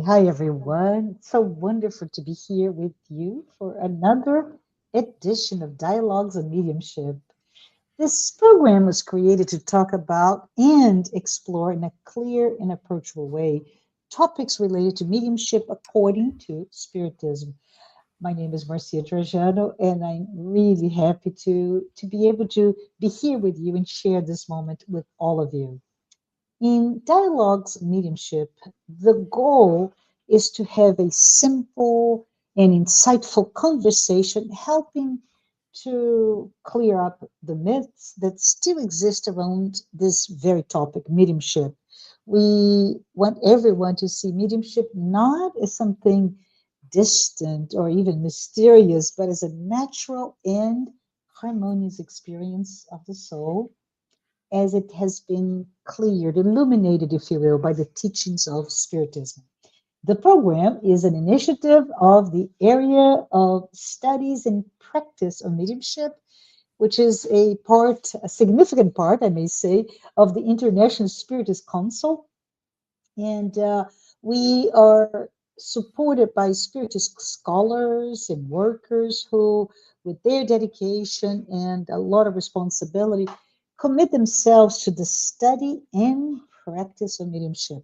Hi everyone. It's so wonderful to be here with you for another edition of Dialogues on Mediumship. This program was created to talk about and explore in a clear and approachable way topics related to mediumship according to Spiritism. My name is Marcia Trajano, and I'm really happy to be able to be here with you and share this moment with all of you. In dialogues mediumship, the goal is to have a simple and insightful conversation, helping to clear up the myths that still exist around this very topic, mediumship. We want everyone to see mediumship not as something distant or even mysterious, but as a natural and harmonious experience of the soul as it has been cleared, illuminated, if you will, by the teachings of Spiritism. The program is an initiative of the area of studies and practice of mediumship, which is a significant part, I may say, of the International Spiritist Council. And we are supported by Spiritist scholars and workers who, with their dedication and a lot of responsibility, commit themselves to the study and practice of mediumship.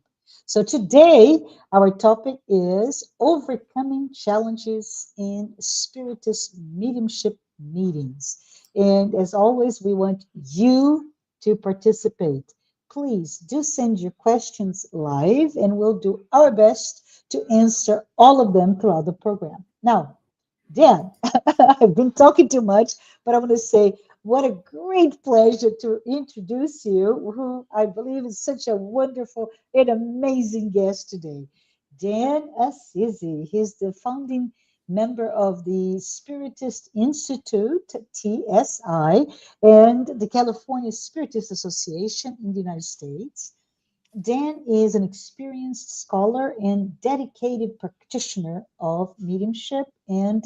So today, our topic is overcoming challenges in Spiritist mediumship meetings. And as always, we want you to participate. Please do send your questions live, and we'll do our best to answer all of them throughout the program. Now, Dan, I've been talking too much, but I want to say what a great pleasure to introduce you, who I believe is such a wonderful and amazing guest today. Dan Assisi, he's the founding member of the Spiritist Institute, TSI, and the California Spiritist Association in the United States. Dan is an experienced scholar and dedicated practitioner of mediumship, and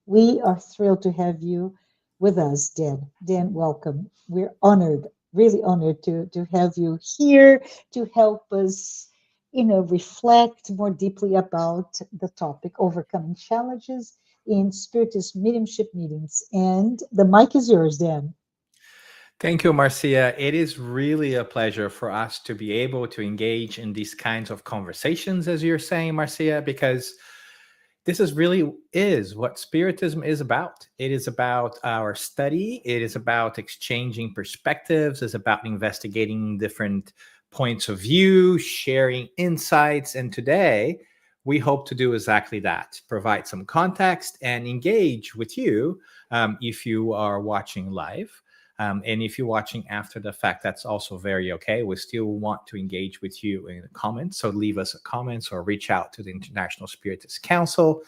we are thrilled to have you with us, Dan. Dan, welcome. We're honored, really honored to have you here to help us, reflect more deeply about the topic, overcoming challenges in Spiritist mediumship meetings. And the mic is yours, Dan. Thank you, Marcia. It is really a pleasure for us to be able to engage in these kinds of conversations, as you're saying, Marcia, because this is what Spiritism is about. It is about our study. It is about exchanging perspectives. It's about investigating different points of view, sharing insights. And today, we hope to do exactly that, provide some context and engage with you if you are watching live. And if you're watching after the fact, that's also very okay. We still want to engage with you in the comments. So leave us a comment or reach out to the International Spiritist Council,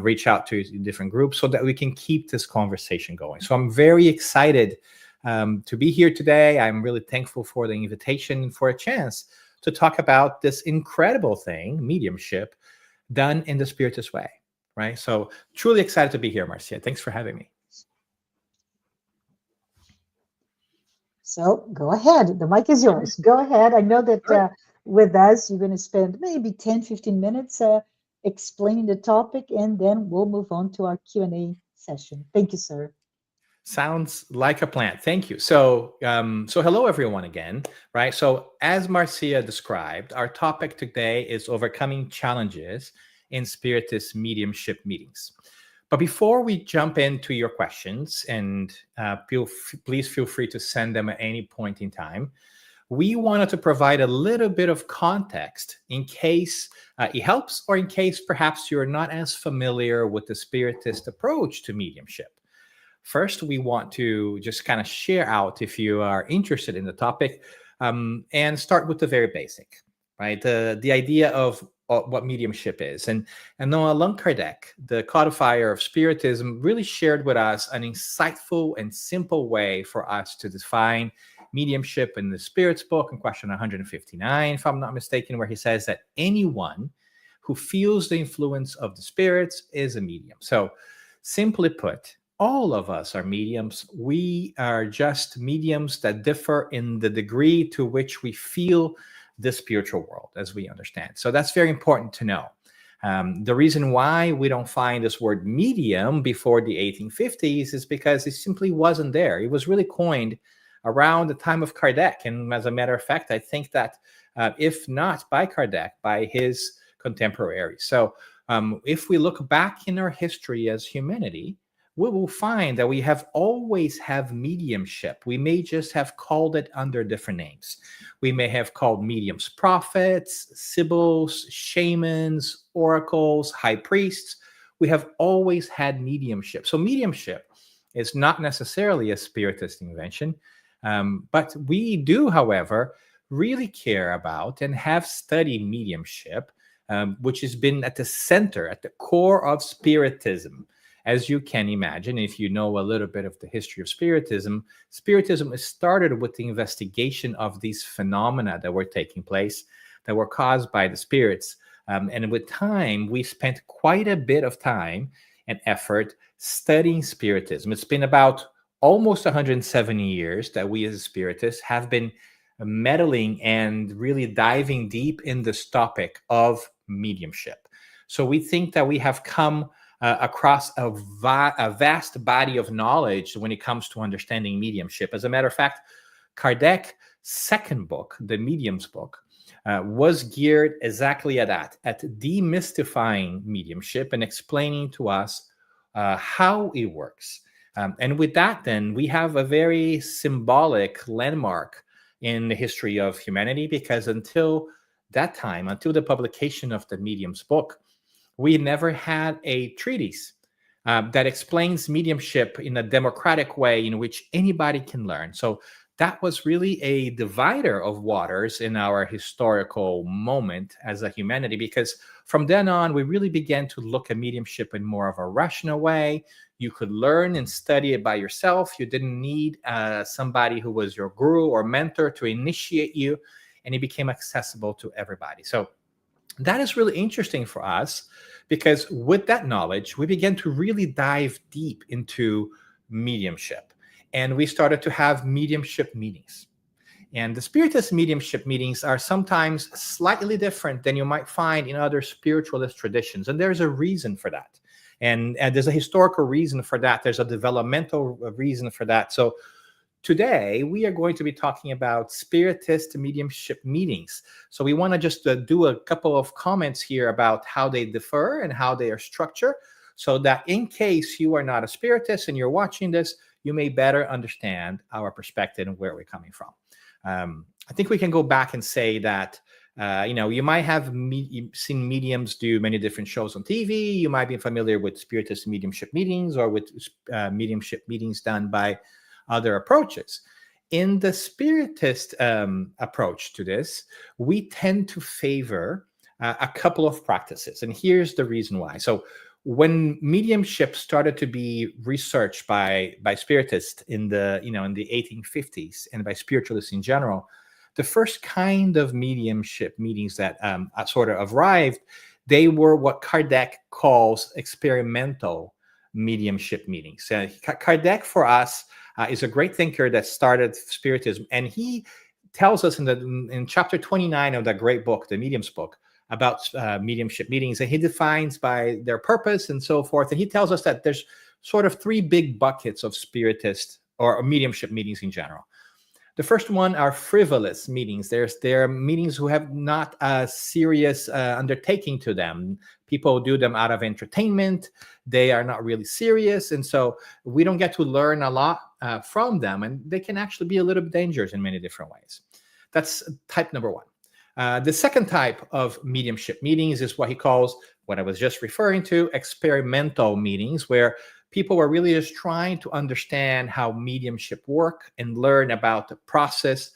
reach out to different groups so that we can keep this conversation going. So I'm very excited to be here today. I'm really thankful for the invitation and for a chance to talk about this incredible thing, mediumship, done in the Spiritist way, right? So truly excited to be here, Marcia. Thanks for having me. So go ahead. The mic is yours. Go ahead. I know that with us, you're going to spend maybe 10, 15 minutes explaining the topic, and then we'll move on to our Q&A session. Thank you, sir. Sounds like a plan. Thank you. So hello, everyone, again, right? So as Marcia described, our topic today is overcoming challenges in Spiritist mediumship meetings. But before we jump into your questions, and please feel free to send them at any point in time, we wanted to provide a little bit of context in case it helps, or in case perhaps you're not as familiar with the Spiritist approach to mediumship. First, we want to just kind of share out, if you are interested in the topic, and start with the very basic, right? The idea of what mediumship is. And Noah Allan Kardec, the codifier of Spiritism, really shared with us an insightful and simple way for us to define mediumship in the Spirit's book in question 159, if I'm not mistaken, where he says that anyone who feels the influence of the spirits is a medium. So simply put, all of us are mediums. We are just mediums that differ in the degree to which we feel the spiritual world as we understand. So that's very important to know. The reason why we don't find this word medium before the 1850s is because it simply wasn't there. It was really coined around the time of Kardec. And as a matter of fact, I think that if not by Kardec, by his contemporaries. So if we look back in our history as humanity, we will find that we have always have mediumship. We may just have called it under different names. We may have called mediums prophets, sibyls, shamans, oracles, high priests. We have always had mediumship. So mediumship is not necessarily a Spiritist invention, but we do, however, really care about and have studied mediumship, which has been at the center, at the core of Spiritism. As you can imagine, if you know a little bit of the history of Spiritism, Spiritism started with the investigation of these phenomena that were taking place, that were caused by the spirits. And with time, we spent quite a bit of time and effort studying Spiritism. It's been about almost 170 years that we as Spiritists have been meddling and really diving deep in this topic of mediumship. So we think that we have come across a vast body of knowledge when it comes to understanding mediumship. As a matter of fact, Kardec's second book, the Medium's book, was geared exactly at that, at demystifying mediumship and explaining to us how it works. And with that, then, we have a very symbolic landmark in the history of humanity, because until that time, until the publication of the Medium's book, we never had a treatise that explains mediumship in a democratic way in which anybody can learn. So that was really a divider of waters in our historical moment as a humanity, because from then on, we really began to look at mediumship in more of a rational way. You could learn and study it by yourself. You didn't need somebody who was your guru or mentor to initiate you, and it became accessible to everybody. So that is really interesting for us, because with that knowledge, we began to really dive deep into mediumship. And we started to have mediumship meetings. And the Spiritist mediumship meetings are sometimes slightly different than you might find in other spiritualist traditions. And there's a reason for that. And there's a historical reason for that. There's a developmental reason for that. So today, we are going to be talking about Spiritist mediumship meetings. So we want to just do a couple of comments here about how they differ and how they are structured, so that in case you are not a Spiritist and you're watching this, you may better understand our perspective and where we're coming from. I think we can go back and say that, you might have seen mediums do many different shows on TV. You might be familiar with Spiritist mediumship meetings, or with mediumship meetings done by other approaches. In the Spiritist approach to this, we tend to favor a couple of practices, and here's the reason why. So when mediumship started to be researched by Spiritists in the 1850s, and by spiritualists in general, the first kind of mediumship meetings that sort of arrived, they were what Kardec calls experimental mediumship meetings. Kardec, for us, is a great thinker that started Spiritism, and he tells us in chapter 29 of that great book, the Medium's book, about mediumship meetings, and he defines by their purpose and so forth. And he tells us that there's sort of three big buckets of Spiritist or mediumship meetings in general. The first one are frivolous meetings. They're meetings who have not a serious undertaking to them. People do them out of entertainment. They are not really serious. And so we don't get to learn a lot from them. And they can actually be a little bit dangerous in many different ways. That's type number one. The second type of mediumship meetings is what he calls, what I was just referring to, experimental meetings, where people were really just trying to understand how mediumship work and learn about the process.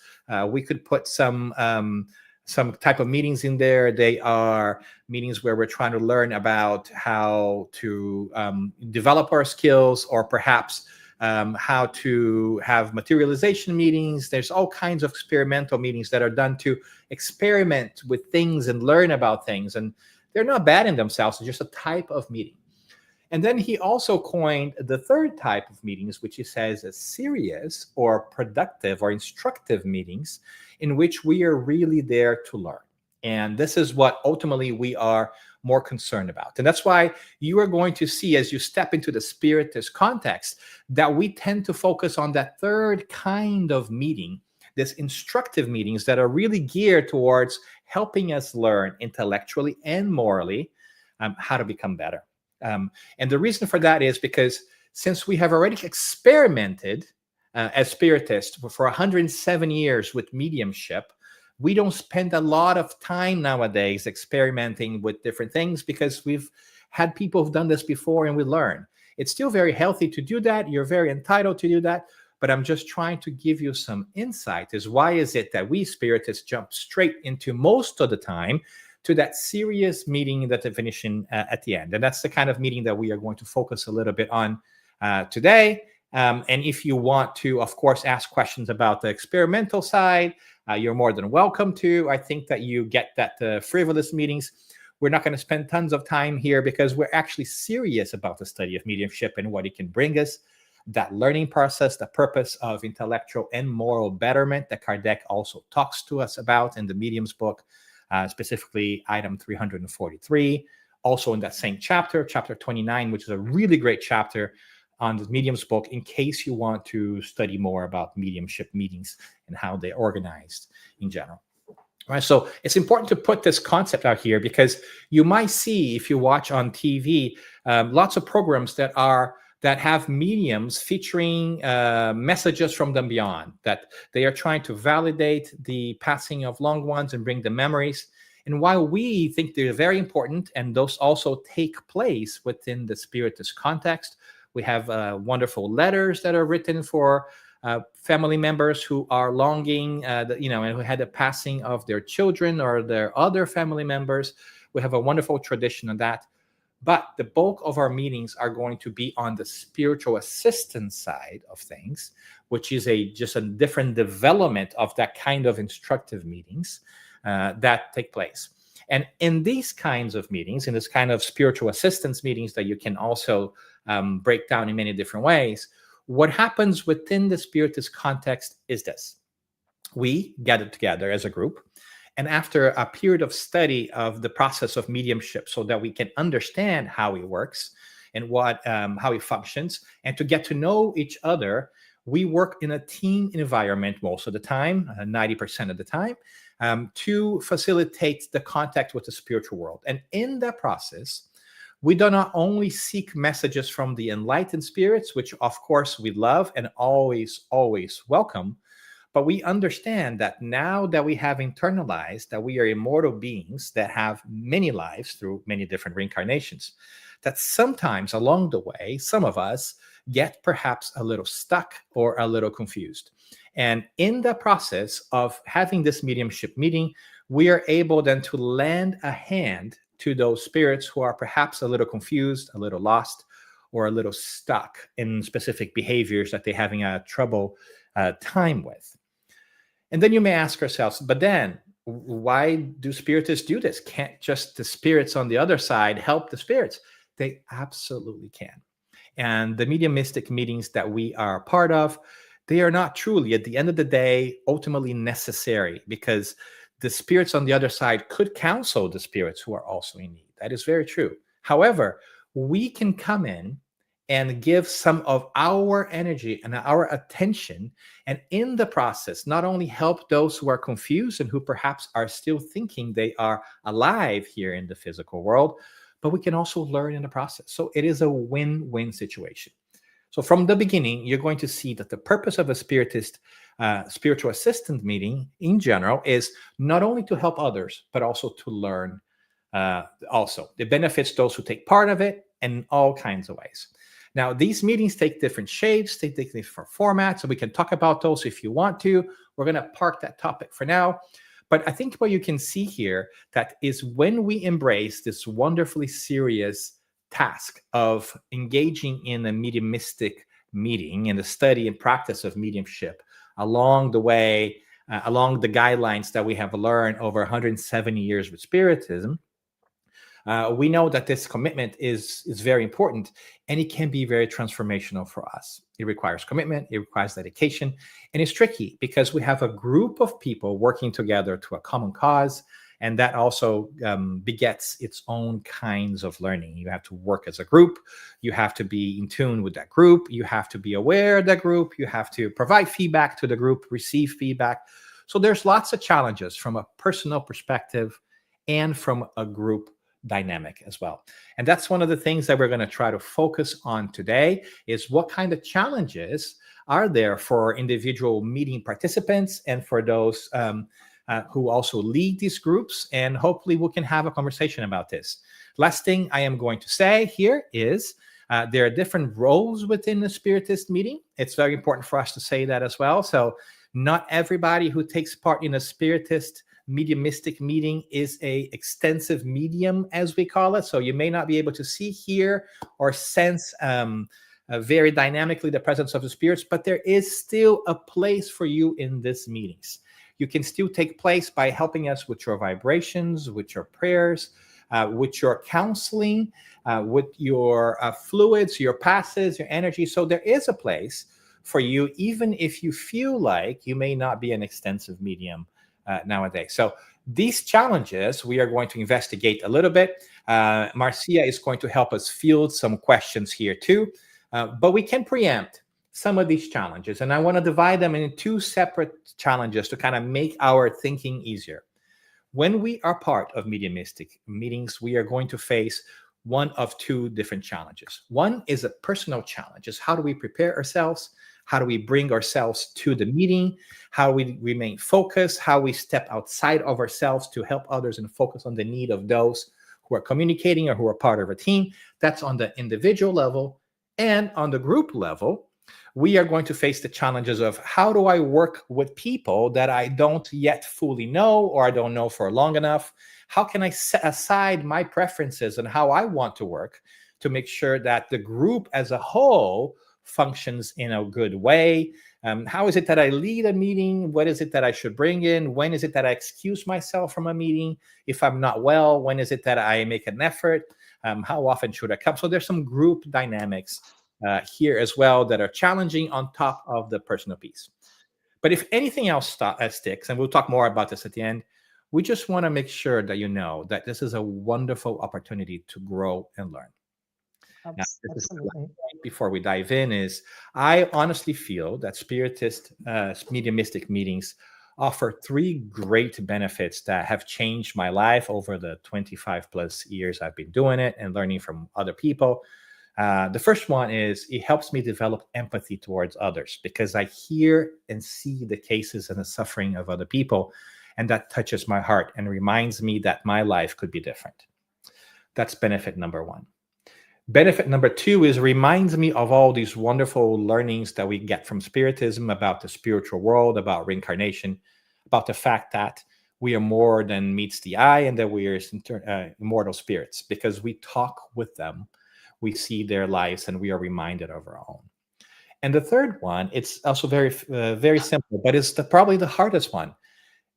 We could put some some type of meetings in there. They are meetings where we're trying to learn about how to develop our skills, or perhaps how to have materialization meetings. There's all kinds of experimental meetings that are done to experiment with things and learn about things. And they're not bad in themselves. It's just a type of meeting. And then he also coined the third type of meetings, which he says is serious or productive or instructive meetings, in which we are really there to learn. And this is what ultimately we are more concerned about. And that's why you are going to see, as you step into the Spiritist context, that we tend to focus on that third kind of meeting, this instructive meetings that are really geared towards helping us learn intellectually and morally how to become better. And the reason for that is because since we have already experimented as Spiritists for 107 years with mediumship, we don't spend a lot of time nowadays experimenting with different things, because we've had people who've done this before and we learn. It's still very healthy to do that. You're very entitled to do that. But I'm just trying to give you some insight as why is it that we Spiritists jump straight into, most of the time, to that serious meeting, that definition at the end. And that's the kind of meeting that we are going to focus a little bit on today. And if you want to, of course, ask questions about the experimental side, you're more than welcome to. I think that you get that frivolous meetings. We're not going to spend tons of time here, because we're actually serious about the study of mediumship and what it can bring us, that learning process, the purpose of intellectual and moral betterment that Kardec also talks to us about in the Medium's book, specifically item 343. Also in that same chapter, chapter 29, which is a really great chapter on the Medium's book, in case you want to study more about mediumship meetings and how they're organized in general. All right, so it's important to put this concept out here, because you might see, if you watch on TV, lots of programs that have mediums featuring messages from the beyond, that they are trying to validate the passing of loved ones and bring the memories. And while we think they're very important, and those also take place within the Spiritist context, we have wonderful letters that are written for family members who are longing, and who had the passing of their children or their other family members. We have a wonderful tradition of that. But the bulk of our meetings are going to be on the spiritual assistance side of things, which is just a different development of that kind of instructive meetings that take place. And in these kinds of meetings, in this kind of spiritual assistance meetings that you can also break down in many different ways, what happens within the Spiritist context is this. We gather together as a group, and after a period of study of the process of mediumship, so that we can understand how it works and how it functions, and to get to know each other, we work in a team environment most of the time, 90% of the time, to facilitate the contact with the spiritual world. And in that process, we do not only seek messages from the enlightened spirits, which of course we love and always, always welcome, but we understand that now that we have internalized that we are immortal beings that have many lives through many different reincarnations, that sometimes along the way, some of us get perhaps a little stuck or a little confused. And in the process of having this mediumship meeting, we are able then to lend a hand to those spirits who are perhaps a little confused, a little lost, or a little stuck in specific behaviors that they're having a trouble time with. And then you may ask yourselves, but then why do Spiritists do this? Can't just the spirits on the other side help the spirits? They absolutely can. And the mediumistic meetings that we are a part of, they are not truly, at the end of the day, ultimately necessary, because the spirits on the other side could counsel the spirits who are also in need. That is very true. However, we can come in and give some of our energy and our attention, and in the process, not only help those who are confused and who perhaps are still thinking they are alive here in the physical world, but we can also learn in the process. So it is a win-win situation. So from the beginning, you're going to see that the purpose of a Spiritist spiritual assistant meeting in general is not only to help others, but also to learn also. It benefits those who take part of it in all kinds of ways. Now, these meetings take different shapes, they take different formats, so we can talk about those if you want to. We're going to park that topic for now. But I think what you can see here, that is when we embrace this wonderfully serious task of engaging in a mediumistic meeting and the study and practice of mediumship along the way, along the guidelines that we have learned over 170 years with Spiritism, we know that this commitment is very important, and it can be very transformational for us. It requires commitment, it requires dedication, and it's tricky because we have a group of people working together to a common cause, and that also begets its own kinds of learning. You have to work as a group, you have to be in tune with that group, you have to be aware of that group, you have to provide feedback to the group, receive feedback. So there's lots of challenges from a personal perspective and from a group dynamic as well. And that's one of the things that we're going to try to focus on today, is what kind of challenges are there for individual meeting participants and for those who also lead these groups. And hopefully we can have a conversation about this. Last thing I am going to say here is there are different roles within the Spiritist meeting. It's very important for us to say that as well. So not everybody who takes part in a Spiritist mediumistic meeting is a extensive medium, as we call it. So you may not be able to see, hear, or sense very dynamically the presence of the spirits, but there is still a place for you in these meetings. You can still take place by helping us with your vibrations, with your prayers, with your counseling, with your fluids, your passes, your energy. So there is a place for you, even if you feel like you may not be an extensive medium nowadays. So these challenges we are going to investigate a little bit. Marcia is going to help us field some questions here too, but we can preempt some of these challenges. And I want to divide them into two separate challenges to kind of make our thinking easier. When we are part of mediumistic meetings, we are going to face one of two different challenges. One is a personal challenge, is how do we prepare ourselves? How do we bring ourselves to the meeting? How we remain focused? How we step outside of ourselves to help others and focus on the need of those who are communicating or who are part of a team? That's on the individual level. And on the group level, we are going to face the challenges of how do I work with people that I don't yet fully know or I don't know for long enough? How can I set aside my preferences and how I want to work to make sure that the group as a whole functions in a good way? How is it that I lead a meeting? What is it that I should bring in? When is it that I excuse myself from a meeting if I'm not well? When is it that I make an effort? How often should I come? So there's some group dynamics here as well that are challenging on top of the personal piece. But if anything else sticks, and we'll talk more about this at the end, we just want to make sure that you know that this is a wonderful opportunity to grow and learn. Now, Absolutely. before we dive in, is I honestly feel that Spiritist mediumistic meetings offer three great benefits that have changed my life over the 25 plus years I've been doing it and learning from other people. The first one is it helps me develop empathy towards others because I hear and see the cases and the suffering of other people, and that touches my heart and reminds me that my life could be different. That's benefit number one. Benefit number two is reminds me of all these wonderful learnings that we get from Spiritism about the spiritual world, about reincarnation, about the fact that we are more than meets the eye and that we are immortal spirits because we talk with them, we see their lives, and we are reminded of our own. And the third one, it's also very simple, but it's probably the hardest one.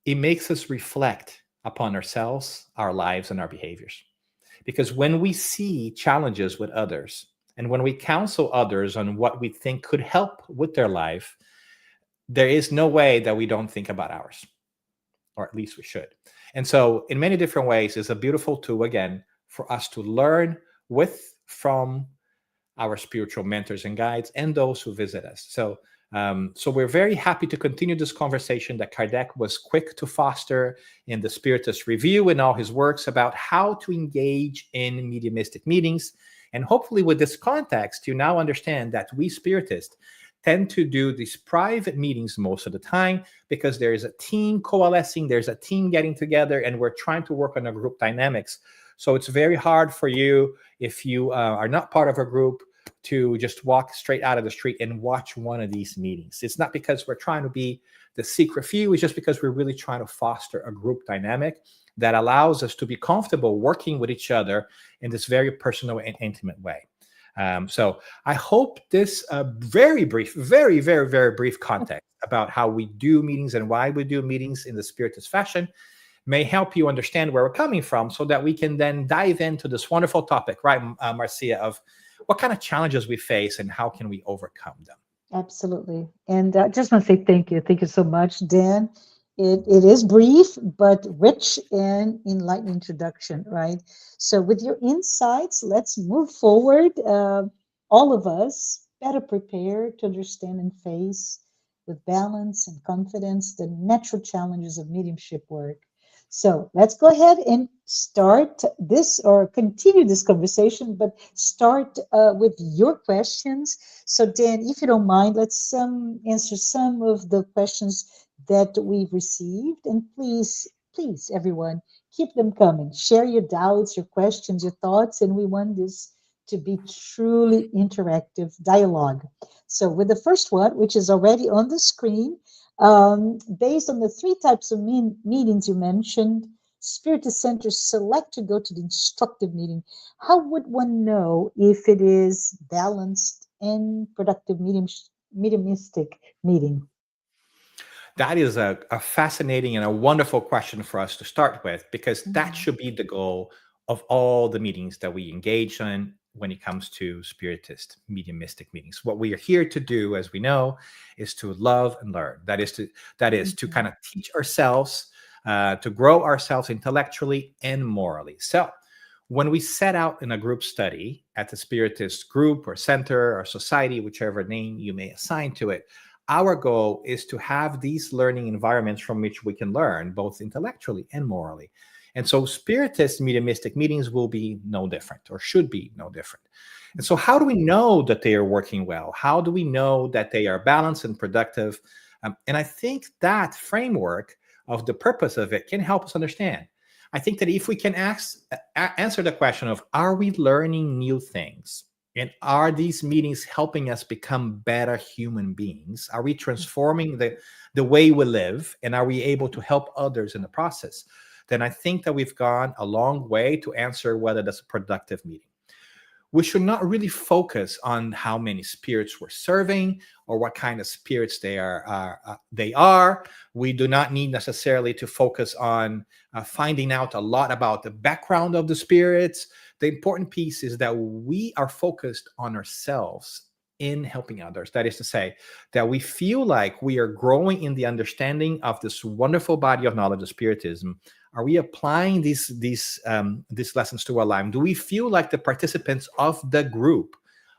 It makes us reflect upon ourselves, our lives, and our behaviors. Because when we see challenges with others and when we counsel others on what we think could help with their life, there is no way that we don't think about ours, or at least we should. And so in many different ways, it's a beautiful tool, again, for us to learn from our spiritual mentors and guides and those who visit us. So we're very happy to continue this conversation that Kardec was quick to foster in the Spiritist Review and all his works about how to engage in mediumistic meetings. And hopefully with this context, you now understand that we Spiritists tend to do these private meetings most of the time because there is a team coalescing, there's a team getting together, and we're trying to work on a group dynamics. So it's very hard for you if you are not part of a group to just walk straight out of the street and watch one of these meetings. It's not because we're trying to be the secret few. It's just because we're really trying to foster a group dynamic that allows us to be comfortable working with each other in this very personal and intimate way. So I hope this very brief, very, very, very brief context about how we do meetings and why we do meetings in the Spiritist fashion may help you understand where we're coming from, so that we can then dive into this wonderful topic, right, Marcia, of what kind of challenges we face and how can we overcome them. Absolutely. And I just want to say thank you. Thank you so much, Dan. It is brief, but rich and enlightening introduction, right? So, with your insights, let's move forward. All of us better prepared to understand and face with balance and confidence the natural challenges of mediumship work. So let's go ahead and start this or continue this conversation, but start with your questions. So, Dan, if you don't mind, let's answer some of the questions that we've received. And please, everyone, keep them coming. Share your doubts, your questions, your thoughts, and we want this to be truly interactive dialogue. So, with the first one, which is already on the screen, based on the three types of meetings you mentioned, Spiritist centers select to go to the instructive meeting. How would one know if it is balanced and productive mediumistic meeting? That is a fascinating and a wonderful question for us to start with, because that should be the goal of all the meetings that we engage in when it comes to Spiritist mediumistic meetings. What we are here to do, as we know, is to love and learn. That is to kind of teach ourselves, to grow ourselves intellectually and morally. So when we set out in a group study at the Spiritist group or center or society, whichever name you may assign to it, our goal is to have these learning environments from which we can learn both intellectually and morally. And so Spiritist mediumistic meetings will be no different, or should be no different. And so how do we know that they are working well? How do we know that they are balanced and productive? And I think that framework of the purpose of it can help us understand. I think that if we can answer the question of, are we learning new things? And are these meetings helping us become better human beings? Are we transforming the way we live? And are we able to help others in the process? Then I think that we've gone a long way to answer whether that's a productive meeting. We should not really focus on how many spirits we're serving or what kind of spirits they are. We do not need necessarily to focus on finding out a lot about the background of the spirits. The important piece is that we are focused on ourselves in helping others. That is to say, that we feel like we are growing in the understanding of this wonderful body of knowledge of Spiritism. Are we applying these lessons to our life? Do we feel like the participants of the group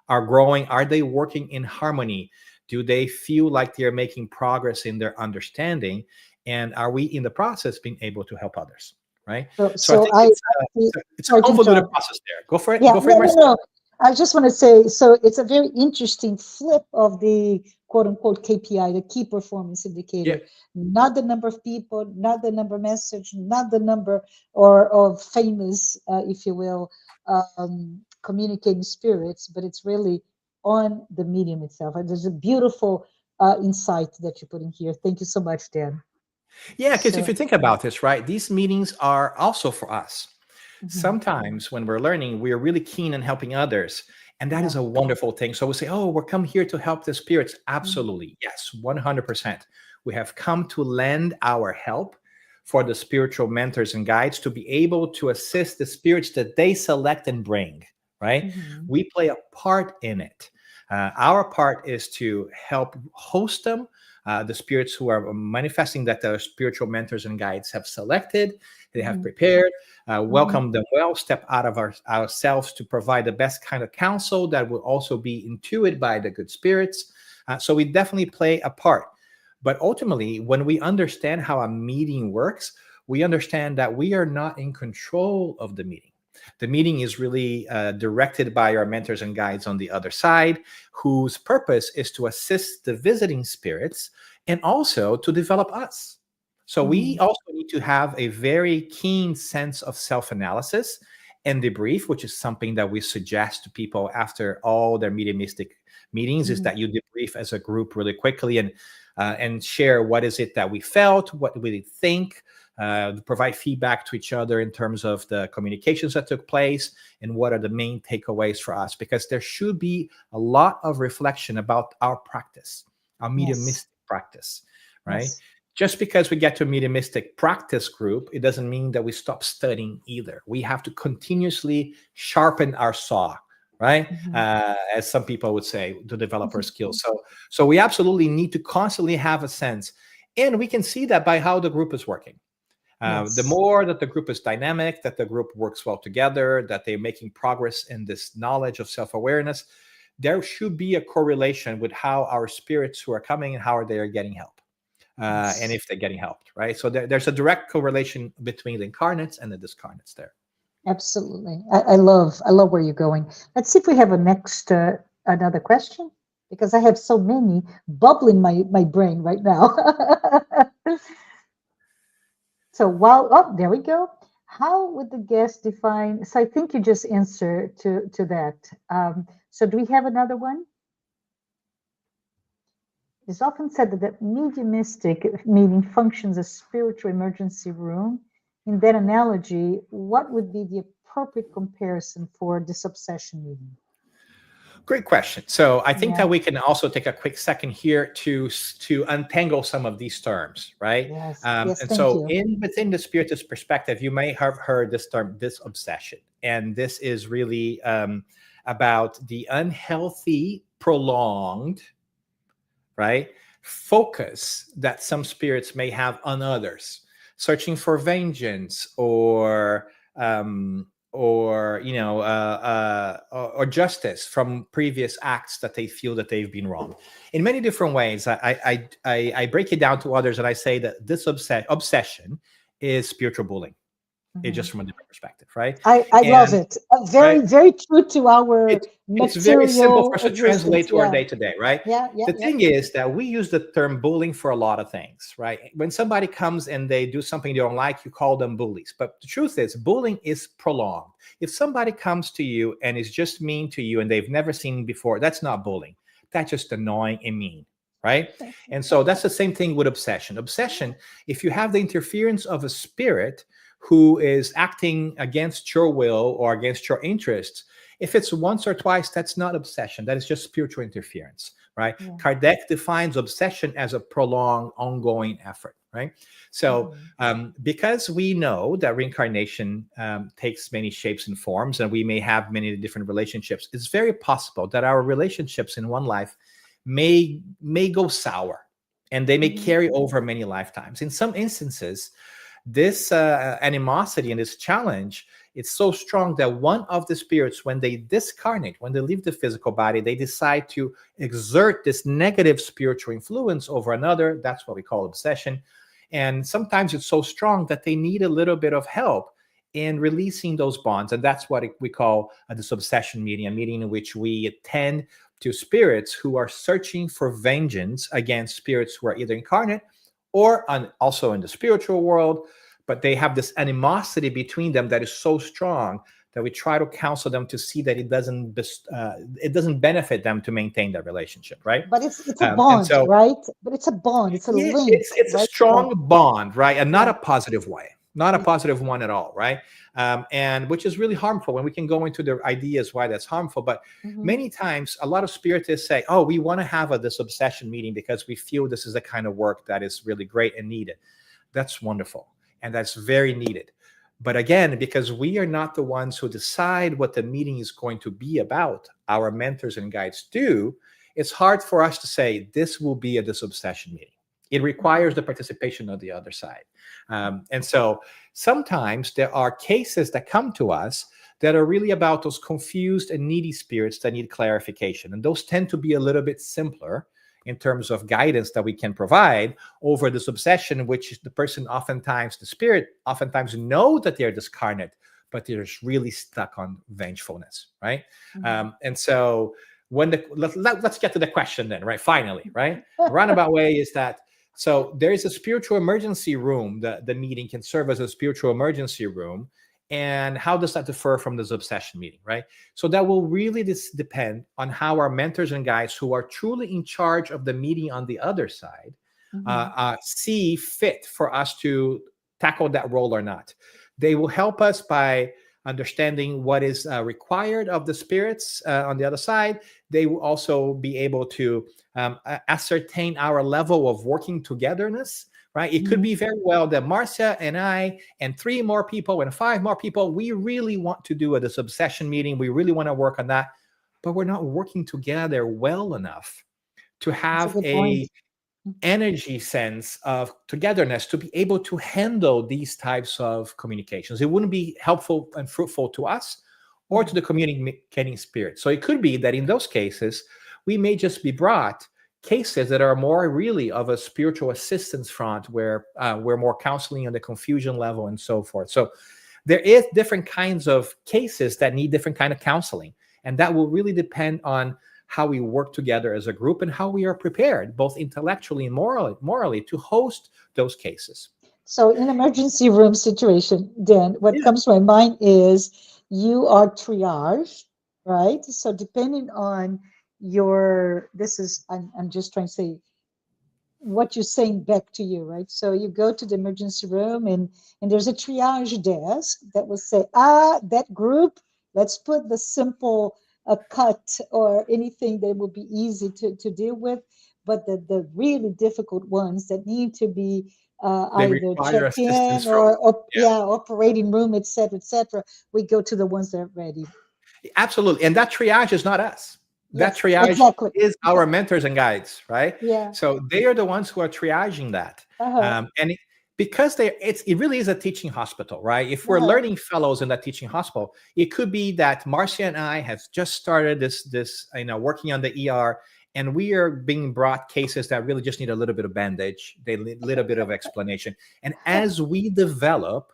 are growing? Are they working in harmony? Do they feel like they're making progress in their understanding? And are we in the process being able to help others? Right. So I think it's a convoluted process there. Go for it. Yeah, Go for it, Marcia. no. I just want to say, so it's a very interesting flip of the quote unquote KPI, the key performance indicator. Yeah. Not the number of people, not the number of message, not the number or of famous, if you will, communicating spirits, but it's really on the medium itself. And there's a beautiful insight that you put in here. Thank you so much, Dan. Yeah, because if you think about this, right, these meetings are also for us. Sometimes when we're learning, we are really keen on helping others. And that is a wonderful thing. So we say, oh, we're come here to help the spirits. Absolutely. Yes, 100%. We have come to lend our help for the spiritual mentors and guides to be able to assist the spirits that they select and bring, right? We play a part in it. Our part is to help host them, the spirits who are manifesting that the spiritual mentors and guides have selected, they have prepared, welcome them well, step out of ourselves to provide the best kind of counsel that will also be intuited by the good spirits. So we definitely play a part. But ultimately, when we understand how a meeting works, we understand that we are not in control of the meeting. The meeting is really directed by our mentors and guides on the other side, whose purpose is to assist the visiting spirits and also to develop us. So we also need to have a very keen sense of self-analysis and debrief, which is something that we suggest to people after all their mediumistic meetings, is that you debrief as a group really quickly and share what is it that we felt, what we think, provide feedback to each other in terms of the communications that took place and what are the main takeaways for us, because there should be a lot of reflection about our practice, our mediumistic practice, right? Yes. Just because we get to a mediumistic practice group, it doesn't mean that we stop studying either. We have to continuously sharpen our saw, right? As some people would say, to develop our skills. So we absolutely need to constantly have a sense. And we can see that by how the group is working. The more that the group is dynamic, that the group works well together, that they're making progress in this knowledge of self-awareness, there should be a correlation with how our spirits who are coming and how they are getting help. And if they're getting helped, right? So there's a direct correlation between the incarnates and the discarnates there. Absolutely. I love where you're going. Let's see if we have another question, because I have so many bubbling my brain right now. So there we go. How would the guest define? So I think you just answered to that. So do we have another one? It's often said that the mediumistic meeting functions as spiritual emergency room. In that analogy, what would be the appropriate comparison for this obsession meeting? Great question. So I think that we can also take a quick second here to untangle some of these terms, right? Yes. And so within the Spiritist perspective, you may have heard this term, this obsession. And this is really about the unhealthy, prolonged, right, focus that some spirits may have on others, searching for vengeance or justice from previous acts that they feel that they've been wrong. In many different ways, I break it down to others and I say that this obsession is spiritual bullying. It's just from a different perspective, right? I love it. Very true to our it's very simple for us to existence. translate to our day-to-day, right? Yeah. The thing is that we use the term bullying for a lot of things, right? When somebody comes and they do something you don't like, you call them bullies. But the truth is, bullying is prolonged. If somebody comes to you and is just mean to you and they've never seen you before, that's not bullying. That's just annoying and mean, right? And so that's the same thing with obsession. Obsession, if you have the interference of a spirit who is acting against your will or against your interests, if it's once or twice, that's not obsession. That is just spiritual interference, right? Kardec defines obsession as a prolonged, ongoing effort, right? So because we know that reincarnation takes many shapes and forms, and we may have many different relationships, it's very possible that our relationships in one life may go sour, and they may carry over many lifetimes. In some instances, this animosity and this challenge, it's so strong that one of the spirits, when they discarnate, when they leave the physical body, they decide to exert this negative spiritual influence over another. That's what we call obsession. And sometimes it's so strong that they need a little bit of help in releasing those bonds. And that's what we call this obsession meeting, a meeting in which we attend to spirits who are searching for vengeance against spirits who are either incarnate or also in the spiritual world, but they have this animosity between them that is so strong that we try to counsel them to see that it doesn't benefit them to maintain that relationship, right? But it's a bond, right? But it's a bond. It's a link. It's a strong bond, right? And not a positive way, not a positive one at all, right? And which is really harmful. And we can go into the ideas why that's harmful. But many times, a lot of spiritists say, "Oh, we want to have this obsession meeting because we feel this is the kind of work that is really great and needed." That's wonderful, and that's very needed. But again, because we are not the ones who decide what the meeting is going to be about, our mentors and guides do, it's hard for us to say this will be a disobsession meeting. It requires the participation of the other side. And so sometimes there are cases that come to us that are really about those confused and needy spirits that need clarification. And those tend to be a little bit simpler in terms of guidance that we can provide over this obsession, which the person the spirit oftentimes know that they're discarnate, but they're just really stuck on vengefulness, right? And so let's get to the question then, right? Finally, right? The roundabout way is that, so there is a spiritual emergency room. The meeting can serve as a spiritual emergency room. And how does that differ from the obsession meeting, right? So that will really depend on how our mentors and guides who are truly in charge of the meeting on the other side see fit for us to tackle that role or not. They will help us by understanding what is required of the spirits on the other side. They will also be able to ascertain our level of working togetherness, right? It could be very well that Marcia and I and 3 more people and 5 more people, we really want to do this obsession meeting. We really want to work on that, but we're not working together well enough to That's a have good a point. energy sense of togetherness to be able to handle these types of communications. It wouldn't be helpful and fruitful to us or to the communicating spirit. So it could be that in those cases, we may just be brought cases that are more really of a spiritual assistance front where we're more counseling on the confusion level and so forth. So there is different kinds of cases that need different kind of counseling. And that will really depend on how we work together as a group and how we are prepared, both intellectually and morally to host those cases. So in emergency room situation, Dan, what Yeah. comes to my mind is you are triage, right? So depending on I'm just trying to say what you're saying back to you, right? So you go to the emergency room and there's a triage desk that will say, that group, let's put the simple cut or anything that will be easy to deal with. But the really difficult ones that need to be They either require check assistance in from, or yeah. operating room, et cetera, we go to the ones that are ready. Absolutely. And that triage is not us. That Yes, triage exactly. is our mentors and guides, right? Yeah. So they are the ones who are triaging that. Uh-huh. Because it really is a teaching hospital, right? If we're Uh-huh. learning fellows in that teaching hospital, it could be that Marcia and I have just started this working on the ER, and we are being brought cases that really just need a little bit of bandage, a little bit of explanation. And as we develop,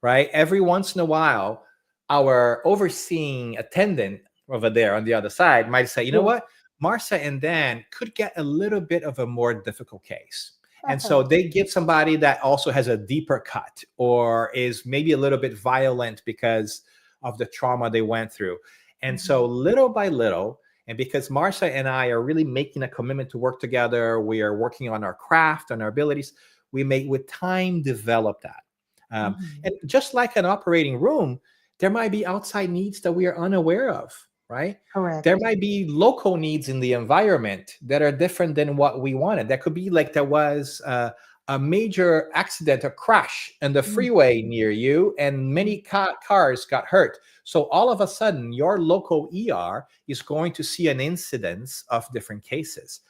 right, every once in a while, our overseeing attendant over there on the other side might say, you know Yeah. what, Marcia and Dan could get a little bit of a more difficult case. And so Uh-huh. they give somebody that also has a deeper cut or is maybe a little bit violent because of the trauma they went through. And so little by little, and because Marcia and I are really making a commitment to work together, we are working on our craft and our abilities, we may with time develop that. And just like an operating room, there might be outside needs that we are unaware of, right? There Correct. might be local needs in the environment that are different than what we wanted. That could be like there was a major accident, a crash in the Mm. freeway near you, and many cars got hurt. So all of a sudden, your local ER is going to see an incidence of different cases.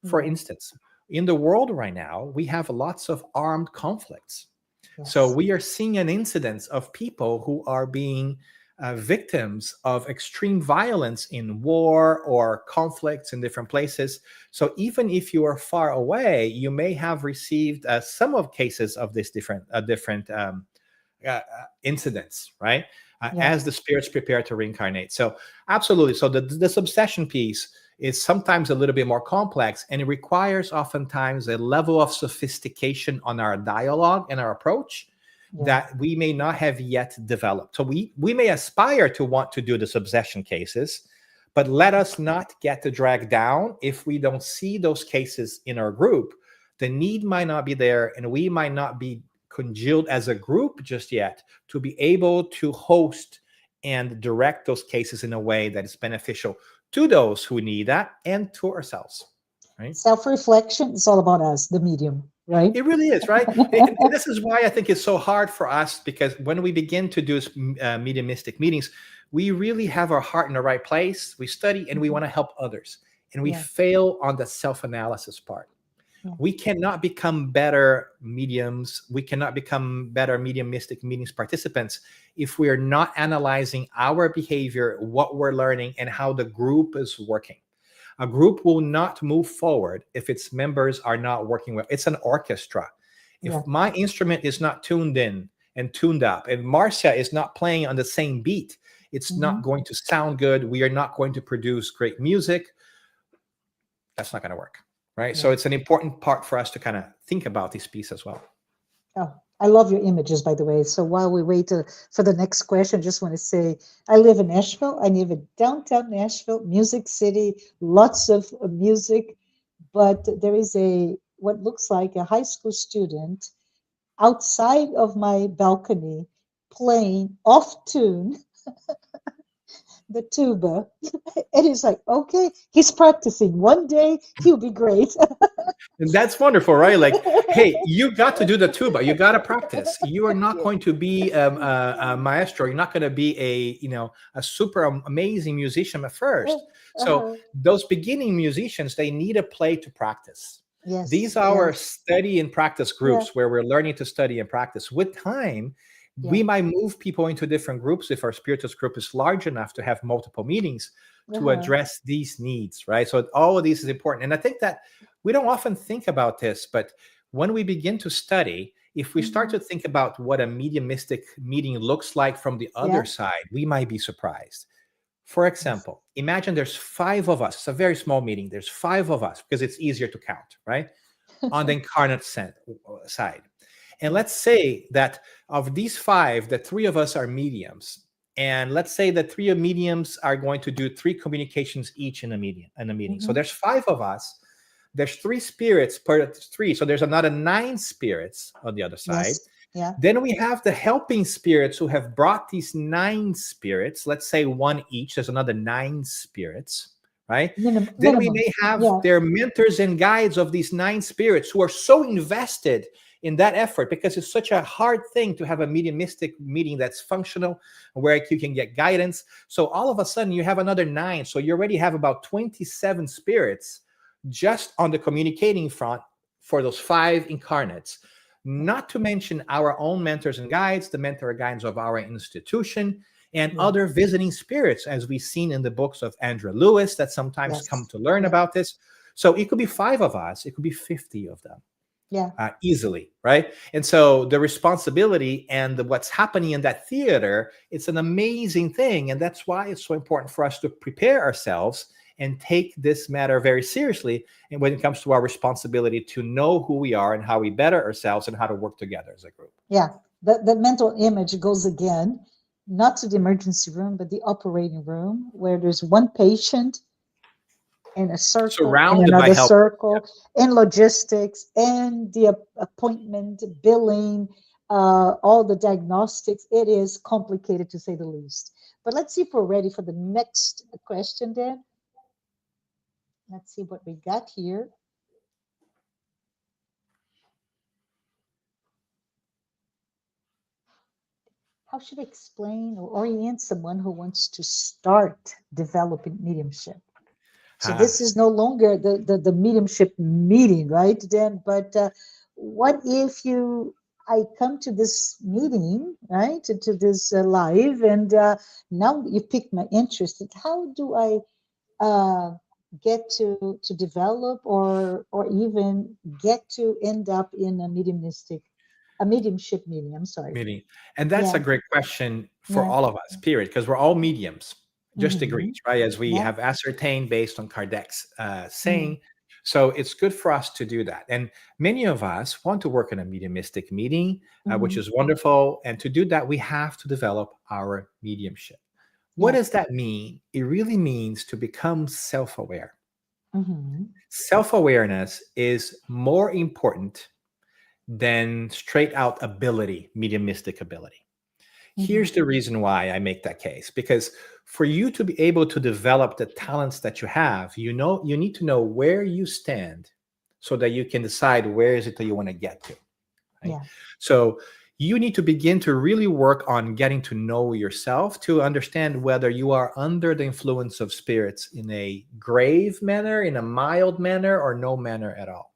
For Yeah. instance, in the world right now, we have lots of armed conflicts. So Yes. we are seeing an incidence of people who are being victims of extreme violence in war or conflicts in different places. So even if you are far away, you may have received some of cases of this different incidents, right? As the Yes. spirits prepare to reincarnate. So absolutely. So this obsession piece is sometimes a little bit more complex, and it requires oftentimes a level of sophistication on our dialogue and our approach Yeah. that we may not have yet developed. So we may aspire to want to do this obsession cases, but let us not get dragged down if we don't see those cases in our group. The need might not be there, and we might not be congealed as a group just yet to be able to host and direct those cases in a way that is beneficial to those who need that and to ourselves, right? Self-reflection is all about us, the medium, right? It really is, right? And this is why I think it's so hard for us, because when we begin to do mediumistic meetings, we really have our heart in the right place. We study and we want to help others. And we Yeah. fail on the self-analysis part. Yeah. We cannot become better mediums. We cannot become better mediumistic meetings participants if we're not analyzing our behavior, what we're learning, and how the group is working. A group will not move forward if its members are not working well. It's an orchestra. Yeah. If my instrument is not tuned in and tuned up, and Marcia is not playing on the same beat, it's not going to sound good. We are not going to produce great music. That's not going to work, right? Yeah. So it's an important part for us to kind of think about this piece as well. Oh, I love your images, by the way. So while we wait for the next question, I just want to say I live in Nashville. I live in downtown Nashville, Music City, lots of music, but there is a what looks like a high school student outside of my balcony playing off tune the tuba. It is like, okay, he's practicing. One day he'll be great. And that's wonderful, right? Like, hey, you got to do the tuba. You got to practice. You are not Yeah. going to be a maestro. You're not going to be a super amazing musician at first. So Uh-huh. those beginning musicians, they need a play to practice. Yes, These are our yes, study and practice yeah, groups where we're learning to study and practice. With time, yeah. we might move people into different groups if our spiritist group is large enough to have multiple meetings to Uh-huh. address these needs, right? So all of these is important. And I think that we don't often think about this, but when we begin to study, if we start Hmm. to think about what a mediumistic meeting looks like from the other Yeah. side, we might be surprised. For Yes. example, imagine there's five of us. It's a very small meeting. There's five of us because it's easier to count, right? On the incarnate side. And Yeah. let's say that of these five, the three of us are mediums. And let's say that three of mediums are going to do three communications each in a meeting. So Hmm. there's five of us. There's three spirits per three. So there's another nine spirits on the other side. Yes. Yeah. Then we have the helping spirits who have brought these nine spirits. Let's say one each. There's another nine spirits, right? Then we Minimum. may have Yeah. their mentors and guides of these nine spirits who are so invested in that effort because it's such a hard thing to have a mediumistic meeting that's functional where you can get guidance. So all of a sudden you have another nine. So you already have about 27 spirits just on the communicating front for those five incarnates. Yeah. Not to mention our own mentors and guides, the mentor guides of our institution, and Yeah. other visiting spirits, as we've seen in the books of Andrew Lewis that sometimes come Yes. to learn Yeah. about this. So it could be five of us, it could be 50 of them Yeah. easily, right? And so the responsibility and what's happening in that theater, it's an amazing thing. And that's why it's so important for us to prepare ourselves and take this matter very seriously. And when it comes to our responsibility to know who we are and how we better ourselves and how to work together as a group. Yeah. The mental image goes again, not to the emergency room, but the operating room where there's one patient in a circle, in Surrounded by another help. circle, in logistics, and the appointment, billing, all the diagnostics. It is complicated to say the least. But let's see if we're ready for the next question, Dan. Let's see what we got here. How should I explain or orient someone who wants to start developing mediumship? So Ah, this is no longer the mediumship meeting, right, Dan? But what if I come to this meeting, right, to this live, and now you piqued my interest. How do I get to develop or even get to end up in a mediumship meeting? I'm sorry. meeting. And that's a Yeah, great question for yeah. all of us, period, because we're all mediums, just Mm-hmm. agreed, right? As we Yeah. have ascertained based on Kardec's Mm-hmm. saying. So it's good for us to do that. And many of us want to work in a mediumistic meeting, which Mm-hmm. is wonderful. And to do that, we have to develop our mediumship. What Yeah. does that mean? It really means to become self aware. Mm-hmm. Self awareness is more important than straight out ability, mediumistic ability. Mm-hmm. Here's the reason why I make that case, because for you to be able to develop the talents that you have, you need to know where you stand so that you can decide where is it that you want to get to, right? Yeah. So you need to begin to really work on getting to know yourself to understand whether you are under the influence of spirits in a grave manner, in a mild manner, or no manner at all.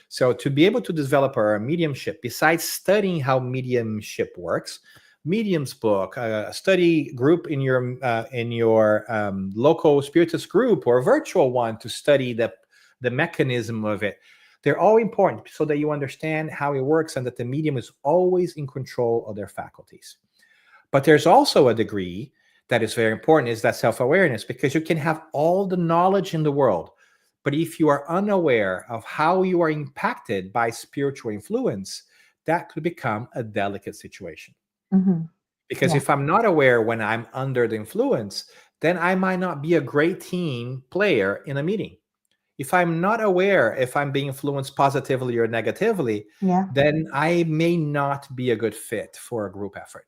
So to be able to develop our mediumship, besides studying how mediumship works, medium's book, a study group in your local spiritist group or a virtual one to study the mechanism of it. They're all important so that you understand how it works and that the medium is always in control of their faculties. But there's also a degree that is very important, is that self-awareness, because you can have all the knowledge in the world, but if you are unaware of how you are impacted by spiritual influence, that could become a delicate situation. Mm-hmm. Because Yeah. if I'm not aware when I'm under the influence, then I might not be a great team player in a meeting. If I'm not aware if I'm being influenced positively or negatively, Yeah. then I may not be a good fit for a group effort,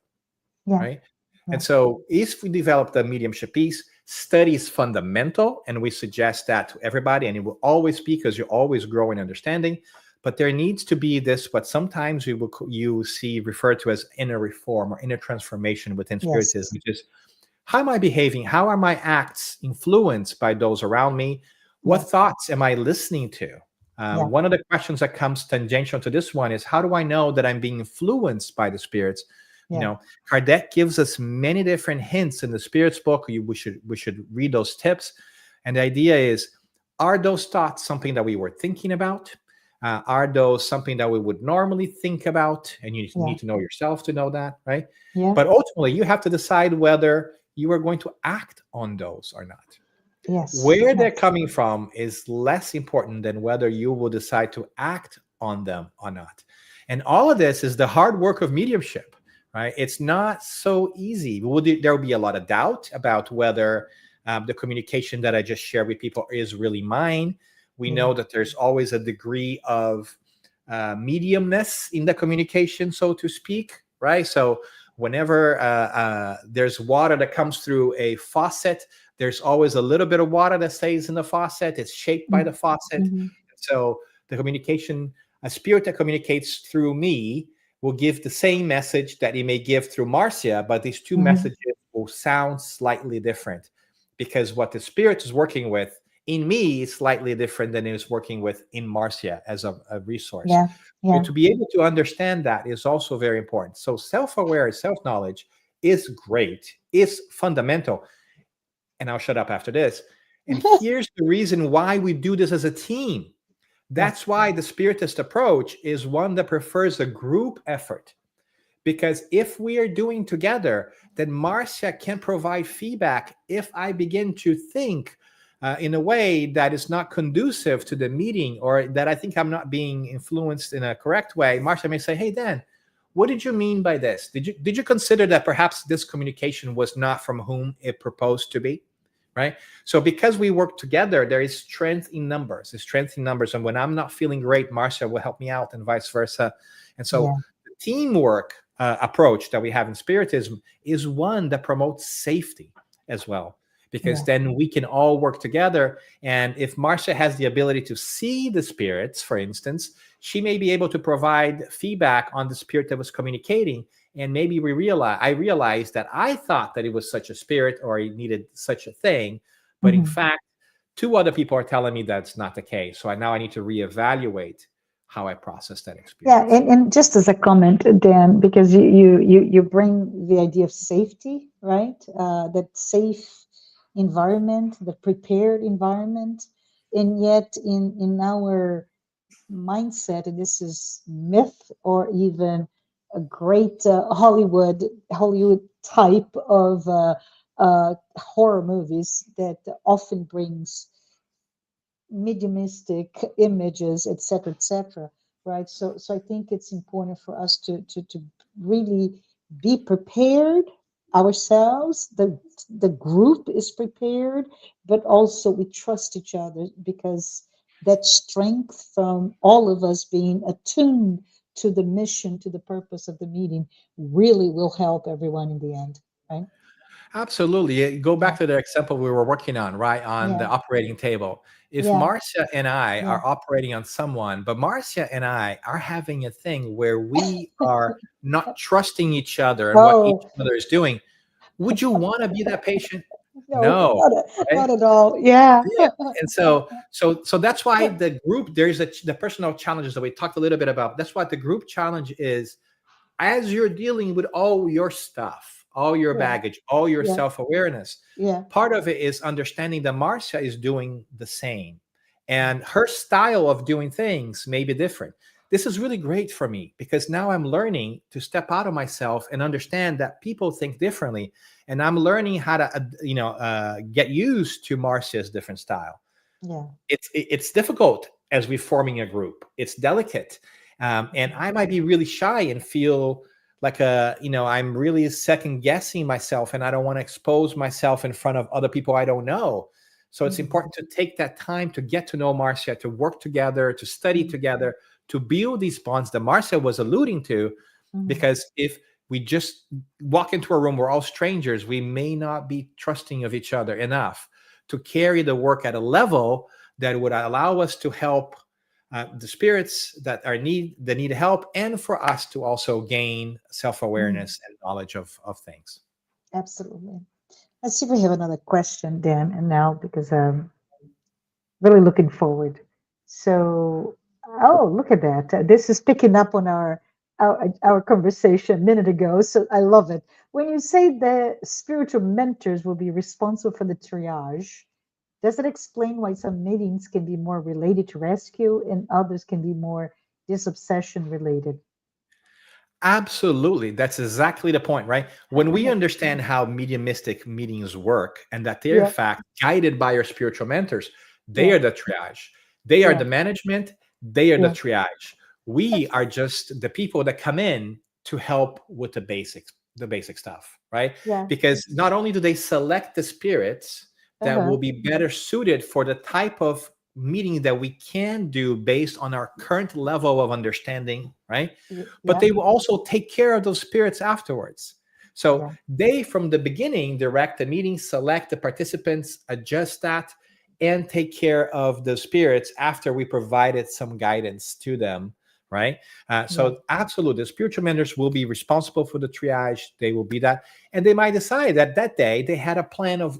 Yeah. right? And Yeah. so if we develop the mediumship piece, study is fundamental, and we suggest that to everybody, and it will always be, because you always grow in understanding. But there needs to be this, what sometimes you see referred to as inner reform or inner transformation within Spiritism, Yes. which is, how am I behaving? How are my acts influenced by those around me? What Yeah. thoughts am I listening to? Yeah. One of the questions that comes tangential to this one is, how do I know that I'm being influenced by the spirits? You Yeah. know, Kardec gives us many different hints in the Spirits book. We should read those tips. And the idea is, are those thoughts something that we were thinking about? Are those something that we would normally think about? And you Yeah. need to know yourself to know that, right? Yeah. But ultimately, you have to decide whether you are going to act on those or not. Yes. Where they're Yes. coming from is less important than whether you will decide to act on them or not. And all of this is the hard work of mediumship, right? It's not so easy. There will be a lot of doubt about whether the communication that I just shared with people is really mine. We Yeah. know that there's always a degree of mediumness in the communication, so to speak, right? So whenever there's water that comes through a faucet, there's always a little bit of water that stays in the faucet. It's shaped by the faucet. Mm-hmm. So the communication, a spirit that communicates through me will give the same message that he may give through Marcia, but these two Mm-hmm. messages will sound slightly different, because what the spirit is working with in me is slightly different than it is working with in Marcia as a resource. Yeah. So Yeah. to be able to understand that is also very important. So self-aware, self-knowledge is great, is fundamental. And I'll shut up after this. And here's the reason why we do this as a team. Yes. That's why the Spiritist approach is one that prefers a group effort. Because if we are doing together, then Marcia can provide feedback if I begin to think in a way that is not conducive to the meeting, or that I think I'm not being influenced in a correct way. Marcia may say, "Hey, Dan, what did you mean by this? Did you consider that perhaps this communication was not from whom it proposed to be?" Right? So because we work together, there is strength in numbers. There's strength in numbers. And when I'm not feeling great, Marcia will help me out, and vice versa. And so Yeah. the teamwork approach that we have in Spiritism is one that promotes safety as well, because Yeah. then we can all work together. And if Marcia has the ability to see the spirits, for instance, she may be able to provide feedback on the spirit that was communicating. And maybe I realized that I thought that it was such a spirit, or it needed such a thing. But in Mm-hmm. fact, two other people are telling me that's not the case. So now I need to reevaluate how I process that Yeah, experience. and just as a comment, Dan, because you bring the idea of safety, right? That safe environment, the prepared environment, and yet in our mindset, and this is myth or even a great Hollywood type of horror movies that often brings mediumistic images, etc., right? So I think it's important for us to really be prepared ourselves. The group is prepared, but also we trust each other, because that strength from all of us being attuned to the mission, to the purpose of the meeting, really will help everyone in the end, right? Absolutely. Go back Yeah, to the example we were working on, right? On yeah, the operating table. If yeah, Marcia and I yeah. are operating on someone, but Marcia and I are having a thing where we are not trusting each other and what each Oh, other is doing, would you want to be that patient? no, No. Right? not at all. Yeah. Yeah. And so that's why the group, the personal challenges that we talked a little bit about. That's why the group challenge is, as you're dealing with all your stuff, all your Yeah, baggage, all your yeah, self-awareness, yeah, part of it is understanding that Marcia is doing the same. And her style of doing things may be different. This is really great for me, because now I'm learning to step out of myself and understand that people think differently. And I'm learning how to, get used to Marcia's different style. yeah, It's difficult as we're forming a group. It's delicate. And I might be really shy and feel like I'm really second guessing myself, and I don't want to expose myself in front of other people I don't know. So it's Mhm. important to take that time to get to know Marcia, to work together, to study Mhm. together, to build these bonds that Marcia was alluding to. Mhm. Because if we just walk into a room, we're all strangers, we may not be trusting of each other enough to carry the work at a level that would allow us to help the spirits that need help, and for us to also gain Mhm. self-awareness and knowledge of things. Absolutely. Let's see if we have another question, Dan, and now because really looking forward. So, oh, look at that. This is picking up on our conversation a minute ago. So I love it. When you say the spiritual mentors will be responsible for the triage, does it explain why some meetings can be more related to rescue and others can be more disobsession related? Absolutely. That's exactly the point, right? When we understand how mediumistic meetings work and that they're in Yeah, fact guided by your spiritual mentors, they yeah, are the triage. They are yeah, the management, they are the yeah. triage. We are just the people that come in to help with the basic stuff, right? Yeah. Because not only do they select the spirits that Uh-huh. will be better suited for the type of meeting that we can do based on our current level of understanding, right? But Yeah, they will also take care of those spirits afterwards. So yeah, they, from the beginning, direct the meeting, select the participants, adjust that, and take care of the spirits after we provided some guidance to them, right? yeah. So absolutely, the spiritual mentors will be responsible for the triage. They will be that, and they might decide that that day they had a plan of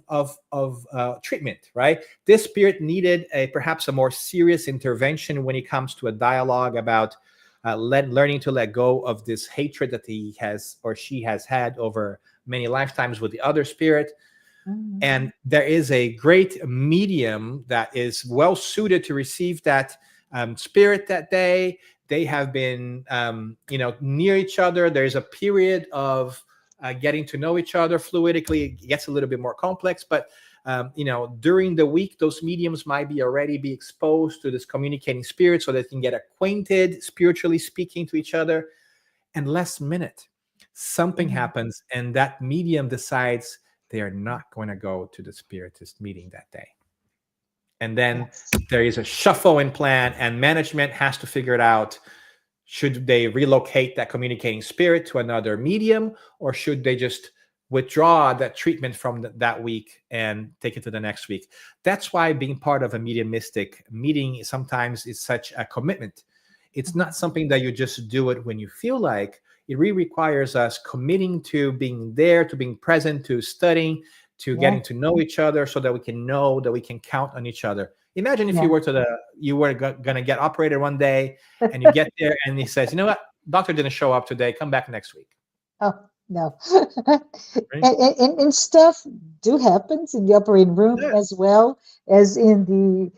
treatment, right? This spirit needed perhaps a more serious intervention when it comes to a dialogue about learning to let go of this hatred that he has or she has had over many lifetimes with the other spirit. Mhm. And there is a great medium that is well suited to receive that spirit that day. They have been, near each other. There's a period of getting to know each other fluidically. It gets a little bit more complex, but during the week, those mediums might be already be exposed to this communicating spirit so they can get acquainted, spiritually speaking, to each other. And last minute, something Mhm. happens, and that medium decides they are not going to go to the spiritist meeting that day. And then Yes. there is a shuffle in plan, and management has to figure it out. Should they relocate that communicating spirit to another medium, or should they just withdraw that treatment from that week and take it to the next week? That's why being part of a mediumistic meeting sometimes is such a commitment. It's Mhm. not something that you just do it when you feel like. It really requires us committing to being there, to being present, to studying, to Yeah, getting to know each other, so that we can know that we can count on each other. Imagine if yeah. you were going to get operated one day, and you get there and he says, you know what, doctor didn't show up today, come back next week. Oh, no. Right? And stuff do happens in the operating room Yeah. as well as in the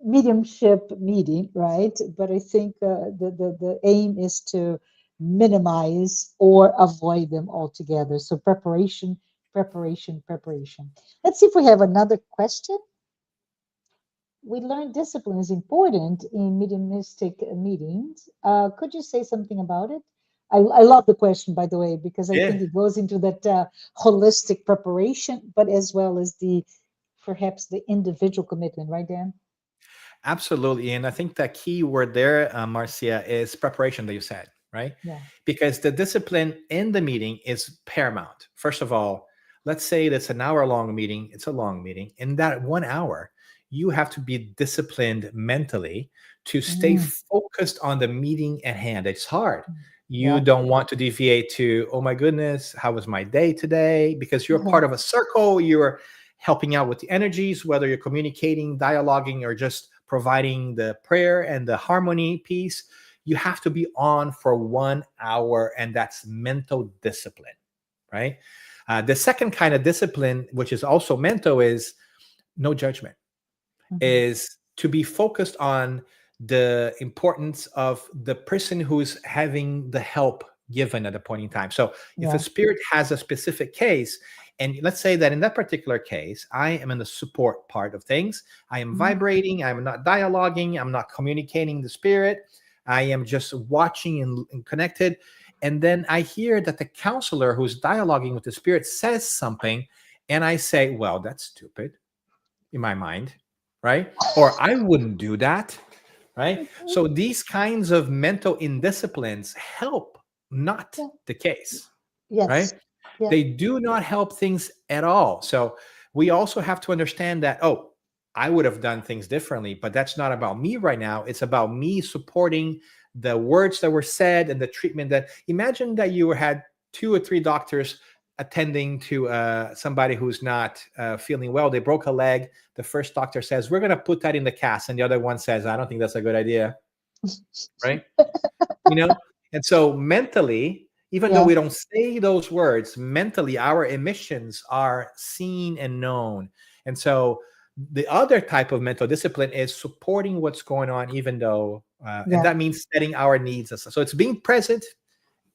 mediumship meeting, right? But I think the aim is to minimize or avoid them altogether. So preparation, preparation, preparation. Let's see if we have another question. We learned discipline is important in mediumistic meetings. Could you say something about it? I love the question, by the way, because I Yeah, think it goes into that holistic preparation, but as well as the perhaps the individual commitment, right, Dan? absolutely. And I think the key word there, Marcia, is preparation that you said, right? Yeah. Because the discipline in the meeting is paramount. First of all, let's say that's an hour long meeting, it's a long meeting. In that 1 hour, you have to be disciplined mentally to stay Mm, focused on the meeting at hand. It's hard. You yeah. don't want to deviate to, oh my goodness, how was my day today? Because you're part of a circle, you're helping out with the energies, whether you're communicating, dialoguing, or just providing the prayer and the harmony piece. You have to be on for 1 hour, and that's mental discipline, right? The second kind of discipline, which is also mental, is no judgment, Mhm. is to be focused on the importance of the person who's having the help given at a point in time. So if a Yeah. spirit has a specific case, and let's say that in that particular case, I am in the support part of things, I am Mhm. vibrating, I'm not dialoguing, I'm not communicating the spirit. I am just watching and connected. And then I hear that the counselor who's dialoguing with the spirit says something, and I say, well, that's stupid in my mind, right? Or I wouldn't do that, right? So these kinds of mental indisciplines help not Yeah. the case, right? Yes. Yeah. They do not help things at all. So we also have to understand that, oh, I would have done things differently, but that's not about me right now. It's about me supporting the words that were said and the treatment that, imagine that you had 2 or 3 doctors attending to somebody who's not feeling well. They broke a leg. The first doctor says, we're going to put that in the cast. And the other one says, I don't think that's a good idea. Right? You know? And so mentally, even though Yeah. we don't say those words, mentally, our emissions are seen and known. And so the other type of mental discipline is supporting what's going on, even though, and Yeah. that means setting our needs aside. So it's being present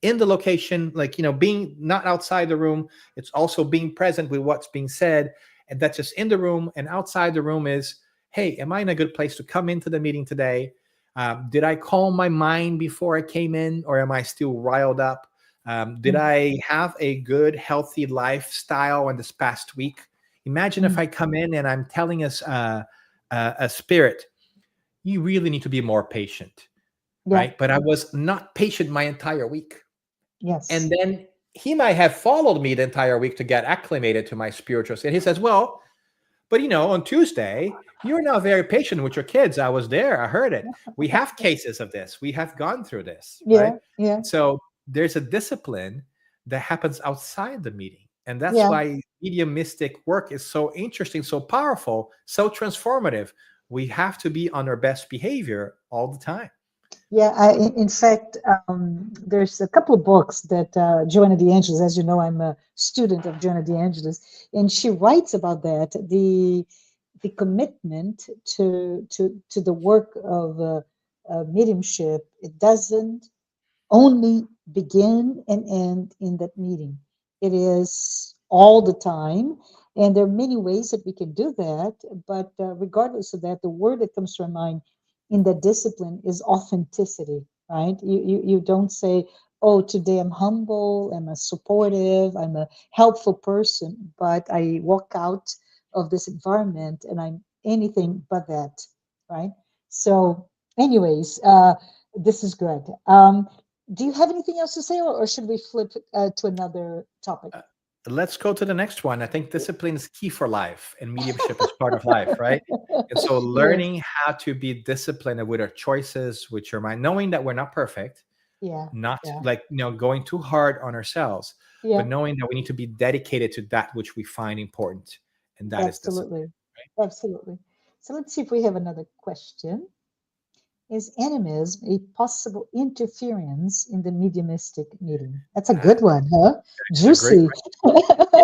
in the location, like, being not outside the room. It's also being present with what's being said. And that's just in the room. And outside the room is, hey, am I in a good place to come into the meeting today? Did I calm my mind before I came in, or am I still riled up? Did Mm, I have a good, healthy lifestyle in this past week? Imagine if mm. I come in and I'm telling us a spirit, you really need to be more patient, Yeah. right? But I was not patient my entire week. And Yes. then he might have followed me the entire week to get acclimated to my spiritual state. He says, well, but on Tuesday, you're not very patient with your kids. I was there. I heard it. We have cases of this. We have gone through this, right? Yeah. Yeah. So there's a discipline that happens outside the meeting. And that's Yeah. why mediumistic work is so interesting, so powerful, so transformative. We have to be on our best behavior all the time. Yeah, in fact, there's a couple of books that Joanna De Angelis, as you know, I'm a student of Joanna De Angelis, and she writes about that, the commitment to the work of mediumship. It doesn't only begin and end in that meeting. It is all the time. And there are many ways that we can do that. But regardless of that, the word that comes to our mind in that discipline is authenticity, right? You don't say, oh, today I'm humble, I'm a supportive, I'm a helpful person, but I walk out of this environment and I'm anything but that, right? So, anyways, this is good. Do you have anything else to say, or should we flip to another topic? Uh, let's go to the next one. I think discipline is key for life, and mediumship is part of life, right? And so Yes. learning how to be disciplined with our choices, with your mind, knowing that we're not perfect, Yeah. not Yeah. like, going too hard on ourselves, but Yeah. knowing that we need to be dedicated to that which we find important, and that is discipline, Absolutely. Absolutely. So let's see if we have another question. Is animism a possible interference in the mediumistic meeting? That's a right? good one, huh? It's a great Juicy.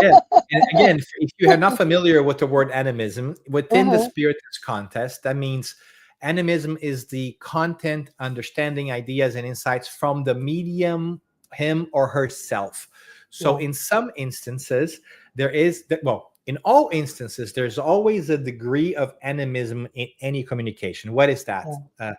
Yeah. And again, if you are not familiar with the word animism, within the Uh-huh. Spiritist context, that means animism is the content, understanding, ideas, and insights from the medium, him or herself. So Yeah. in some instances, there is that, well, in all instances, there's always a degree of animism in any communication. What is that? Yeah.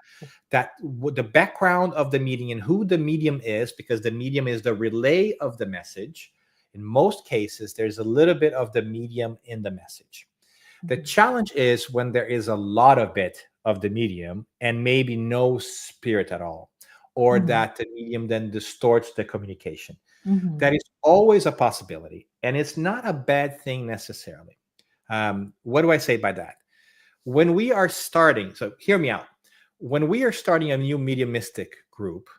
The background of the medium and who the medium is, because the medium is the relay of the message. In most cases, there's a little bit of the medium in the message. The Mhm. challenge is when there is a lot of bit of the medium and maybe no spirit at all, or Mhm. that the medium then distorts the communication. That Mhm. is always a possibility, and it's not a bad thing necessarily. What do I say by that? When we are starting, so hear me out. When we are starting a new mediumistic group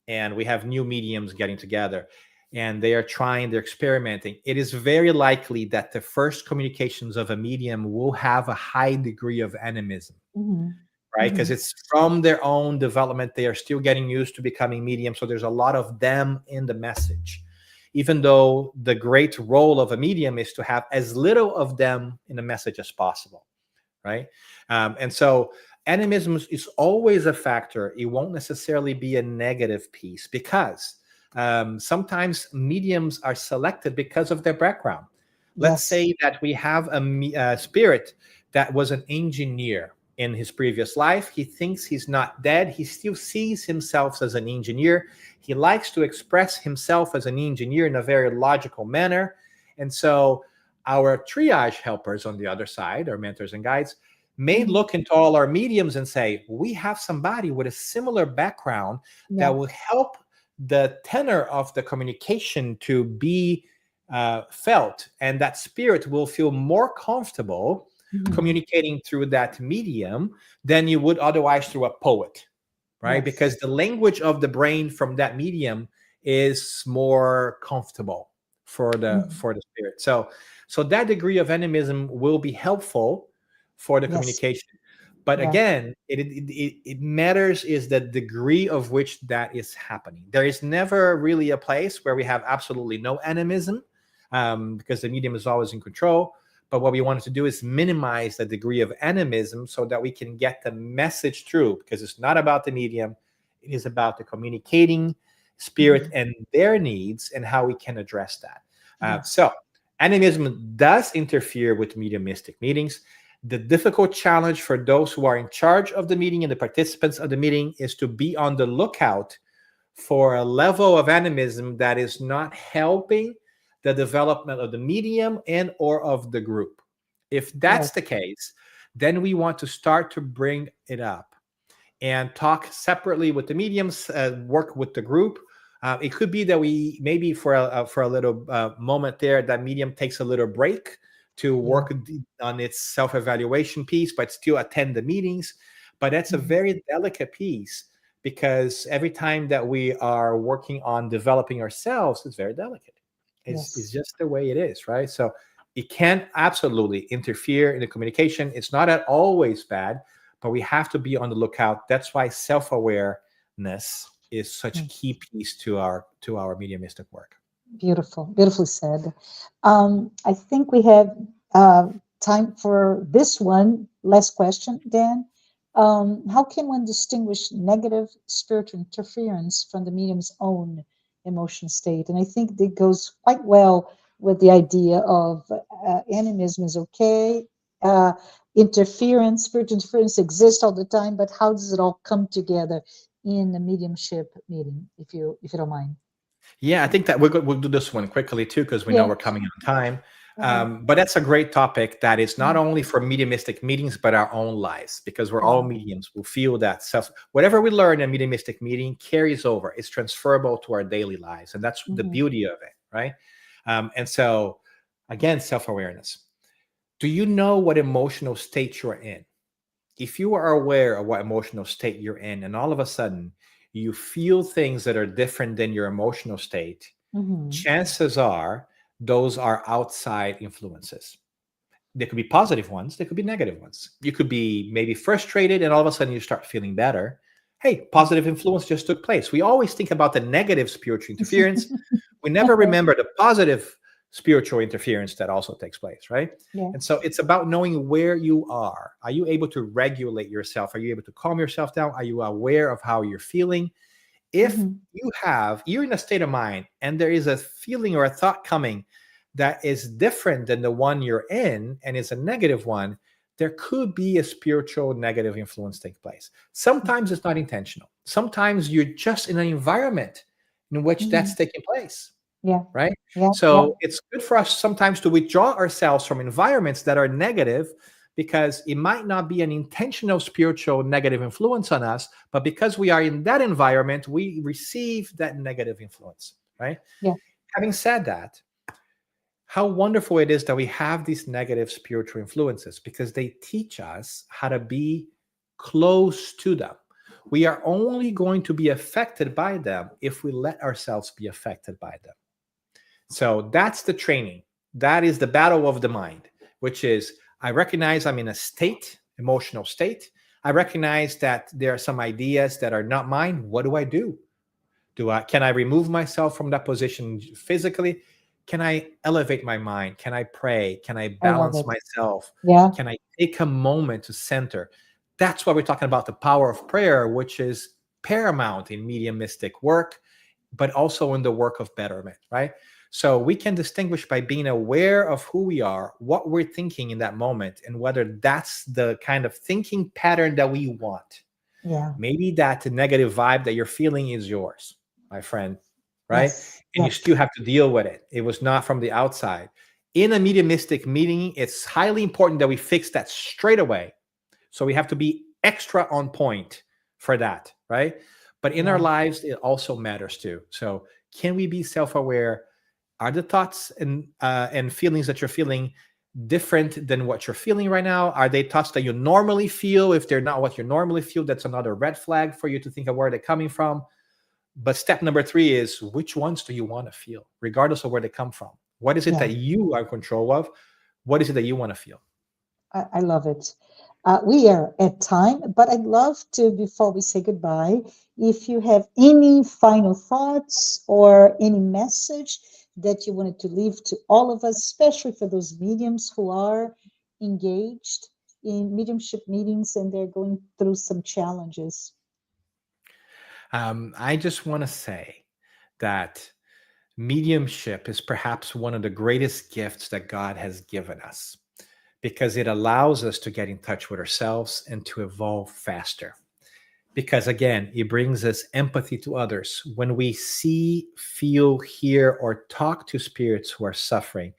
and we have new mediums getting together and they are trying, they're experimenting, it is very likely that the first communications of a medium will have a high degree of animism, Mhm. right? Because Mhm. it's from their own development. They are still getting used to becoming medium. So there's a lot of them in the message, even though the great role of a medium is to have as little of them in the message as possible, right? And so animism is always a factor. It won't necessarily be a negative piece, because sometimes mediums are selected because of their background. Let's Yes. say that we have a spirit that was an engineer in his previous life. He thinks he's not dead. He still sees himself as an engineer. He likes to express himself as an engineer in a very logical manner. And so our triage helpers on the other side, our mentors and guides, may look into all our mediums and say, we have somebody with a similar background that will help the tenor of the communication to be felt, and that spirit will feel more comfortable communicating through that medium than you would otherwise through a poet, right? Because the language of the brain from that medium is more comfortable for the spirit. So that degree of animism will be helpful for the communication. But again, it matters is the degree of which that is happening. There is never really a place where we have absolutely no animism, because the medium is always in control. But what we wanted to do is minimize the degree of animism so that we can get the message through, because it's not about the medium. It is about the communicating spirit and their needs and how we can address that. So animism does interfere with mediumistic meetings. The difficult challenge for those who are in charge of the meeting and the participants of the meeting is to be on the lookout for a level of animism that is not helping the development of the medium and or of the group. If that's the case, then we want to start to bring it up and talk separately with the mediums, work with the group. It could be that we maybe for a little moment there, that medium takes a little break to work on its self-evaluation piece, but still attend the meetings. But that's a very delicate piece, because every time that we are working on developing ourselves, it's very delicate. It's just the way it is, right? So it can absolutely interfere in the communication. It's not at always bad, but we have to be on the lookout. That's why self-awareness is such a key piece to our mediumistic work. Beautiful, beautifully said. I think we have time for this one last question, Dan. How can one distinguish negative spiritual interference from the medium's own emotion state? And I think that goes quite well with the idea of animism is okay. Spiritual interference exists all the time, but how does it all come together in the mediumship meeting, if you don't mind? Yeah, I think that we'll do this one quickly too, because we know we're coming on time. But that's a great topic that is not only for mediumistic meetings, but our own lives, because we're all mediums. We'll feel that whatever we learn in a mediumistic meeting carries over. It's transferable to our daily lives. And that's the beauty of it, right? And so, again, self-awareness. Do you know what emotional state you're in? If you are aware of what emotional state you're in, and all of a sudden you feel things that are different than your emotional state, chances are those are outside influences. They could be positive ones, they could be negative ones. You could be maybe frustrated and all of a sudden you start feeling better. Hey, positive influence just took place. We always think about the negative spiritual interference. We never remember the positive spiritual interference that also takes place, right? And so it's about knowing where you are. Are you able to regulate yourself? Are you able to calm yourself down? Are you aware of how you're feeling? If you're in a state of mind and there is a feeling or a thought coming that is different than the one you're in and is a negative one, there could be a spiritual negative influence take place. Sometimes it's not intentional. Sometimes you're just in an environment in which that's taking place. Right? So it's good for us sometimes to withdraw ourselves from environments that are negative, because it might not be an intentional spiritual negative influence on us, but because we are in that environment, we receive that negative influence, right? Having said that, how wonderful it is that we have these negative spiritual influences, because they teach us how to be close to them. We are only going to be affected by them if we let ourselves be affected by them. So that's the training. That is the battle of the mind, which is, I recognize I'm in a state, emotional state. I recognize that there are some ideas that are not mine. What do I do? Can I remove myself from that position physically? Can I elevate my mind? Can I pray? Can I balance myself? Can I take a moment to center? That's why we're talking about the power of prayer, which is paramount in mediumistic work, but also in the work of betterment, right? So we can distinguish by being aware of who we are, what we're thinking in that moment, and whether that's the kind of thinking pattern that we want. Yeah. Maybe that negative vibe that you're feeling is yours, my friend, right? Yes. And you Yes. still have to deal with it. It was not from the outside. In a mediumistic meeting, it's highly important that we fix that straight away. So we have to be extra on point for that, right? But in our Yeah. lives, it also matters too. So can we be self-aware? Are the thoughts and feelings that you're feeling different than what you're feeling right now? Are they thoughts that you normally feel? If they're not what you normally feel, that's another red flag for you to think of where they're coming from. But step number 3 is, which ones do you want to feel, regardless of where they come from? What is it Yeah. that you are in control of? What is it that you want to feel? I love it. We are at time, but I'd love to, before we say goodbye, if you have any final thoughts or any message that you wanted to leave to all of us, especially for those mediums who are engaged in mediumship meetings and they're going through some challenges. I just want to say that mediumship is perhaps one of the greatest gifts that God has given us, because it allows us to get in touch with ourselves and to evolve faster. Because again, it brings us empathy to others. When we see, feel, hear, or talk to spirits who are suffering,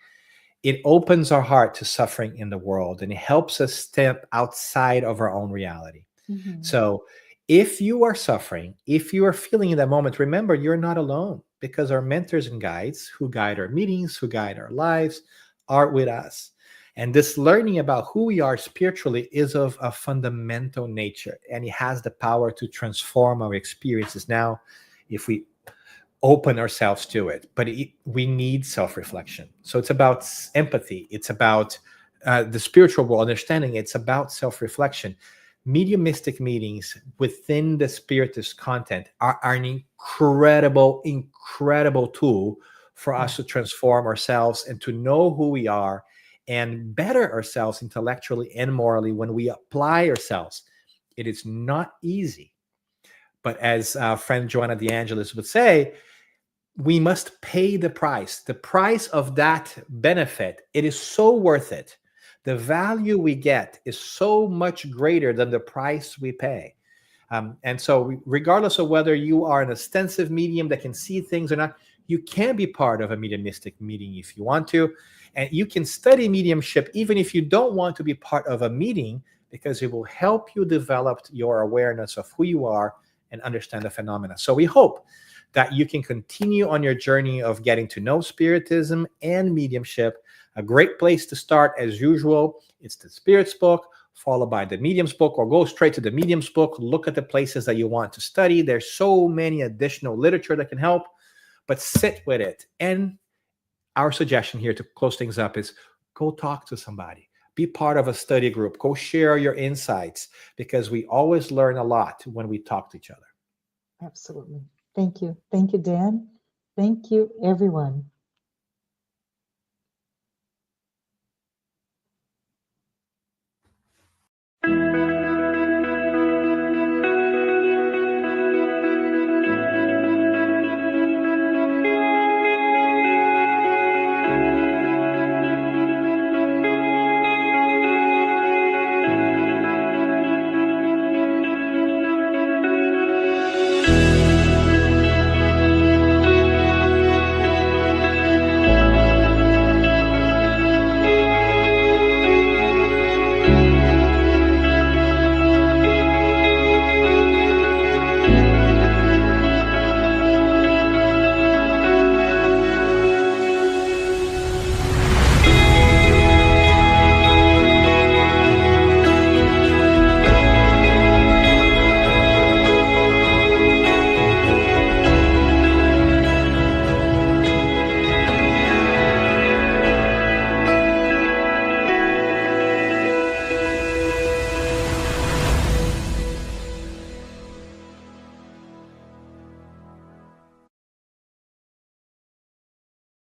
it opens our heart to suffering in the world, and it helps us step outside of our own reality. Mhm. So if you are suffering, if you are feeling in that moment, remember you're not alone, because our mentors and guides who guide our meetings, who guide our lives, are with us. And this learning about who we are spiritually is of a fundamental nature, and it has the power to transform our experiences now if we open ourselves to it. But we need self-reflection. So it's about empathy. It's about the spiritual world understanding. It's about self-reflection. Mediumistic meetings within the Spiritist content are an incredible tool for Yeah. us to transform ourselves and to know who we are and better ourselves intellectually and morally when we apply ourselves. It is not easy. But as friend Joanna DeAngelis would say, we must pay the price of that benefit. It is so worth it. The value we get is so much greater than the price we pay. And so regardless of whether you are an ostensive medium that can see things or not, you can be part of a mediumistic meeting if you want to. And you can study mediumship even if you don't want to be part of a meeting, because it will help you develop your awareness of who you are and understand the phenomena. So we hope that you can continue on your journey of getting to know Spiritism and mediumship. A great place to start, as usual, it's the Spirits book, followed by the Mediums book, or go straight to the Mediums book. Look at the places that you want to study. There's so many additional literature that can help, but sit with it. And our suggestion here to close things up is go talk to somebody. Be part of a study group. Go share your insights, because we always learn a lot when we talk to each other. Absolutely. Thank you. Thank you, Dan. Thank you, everyone.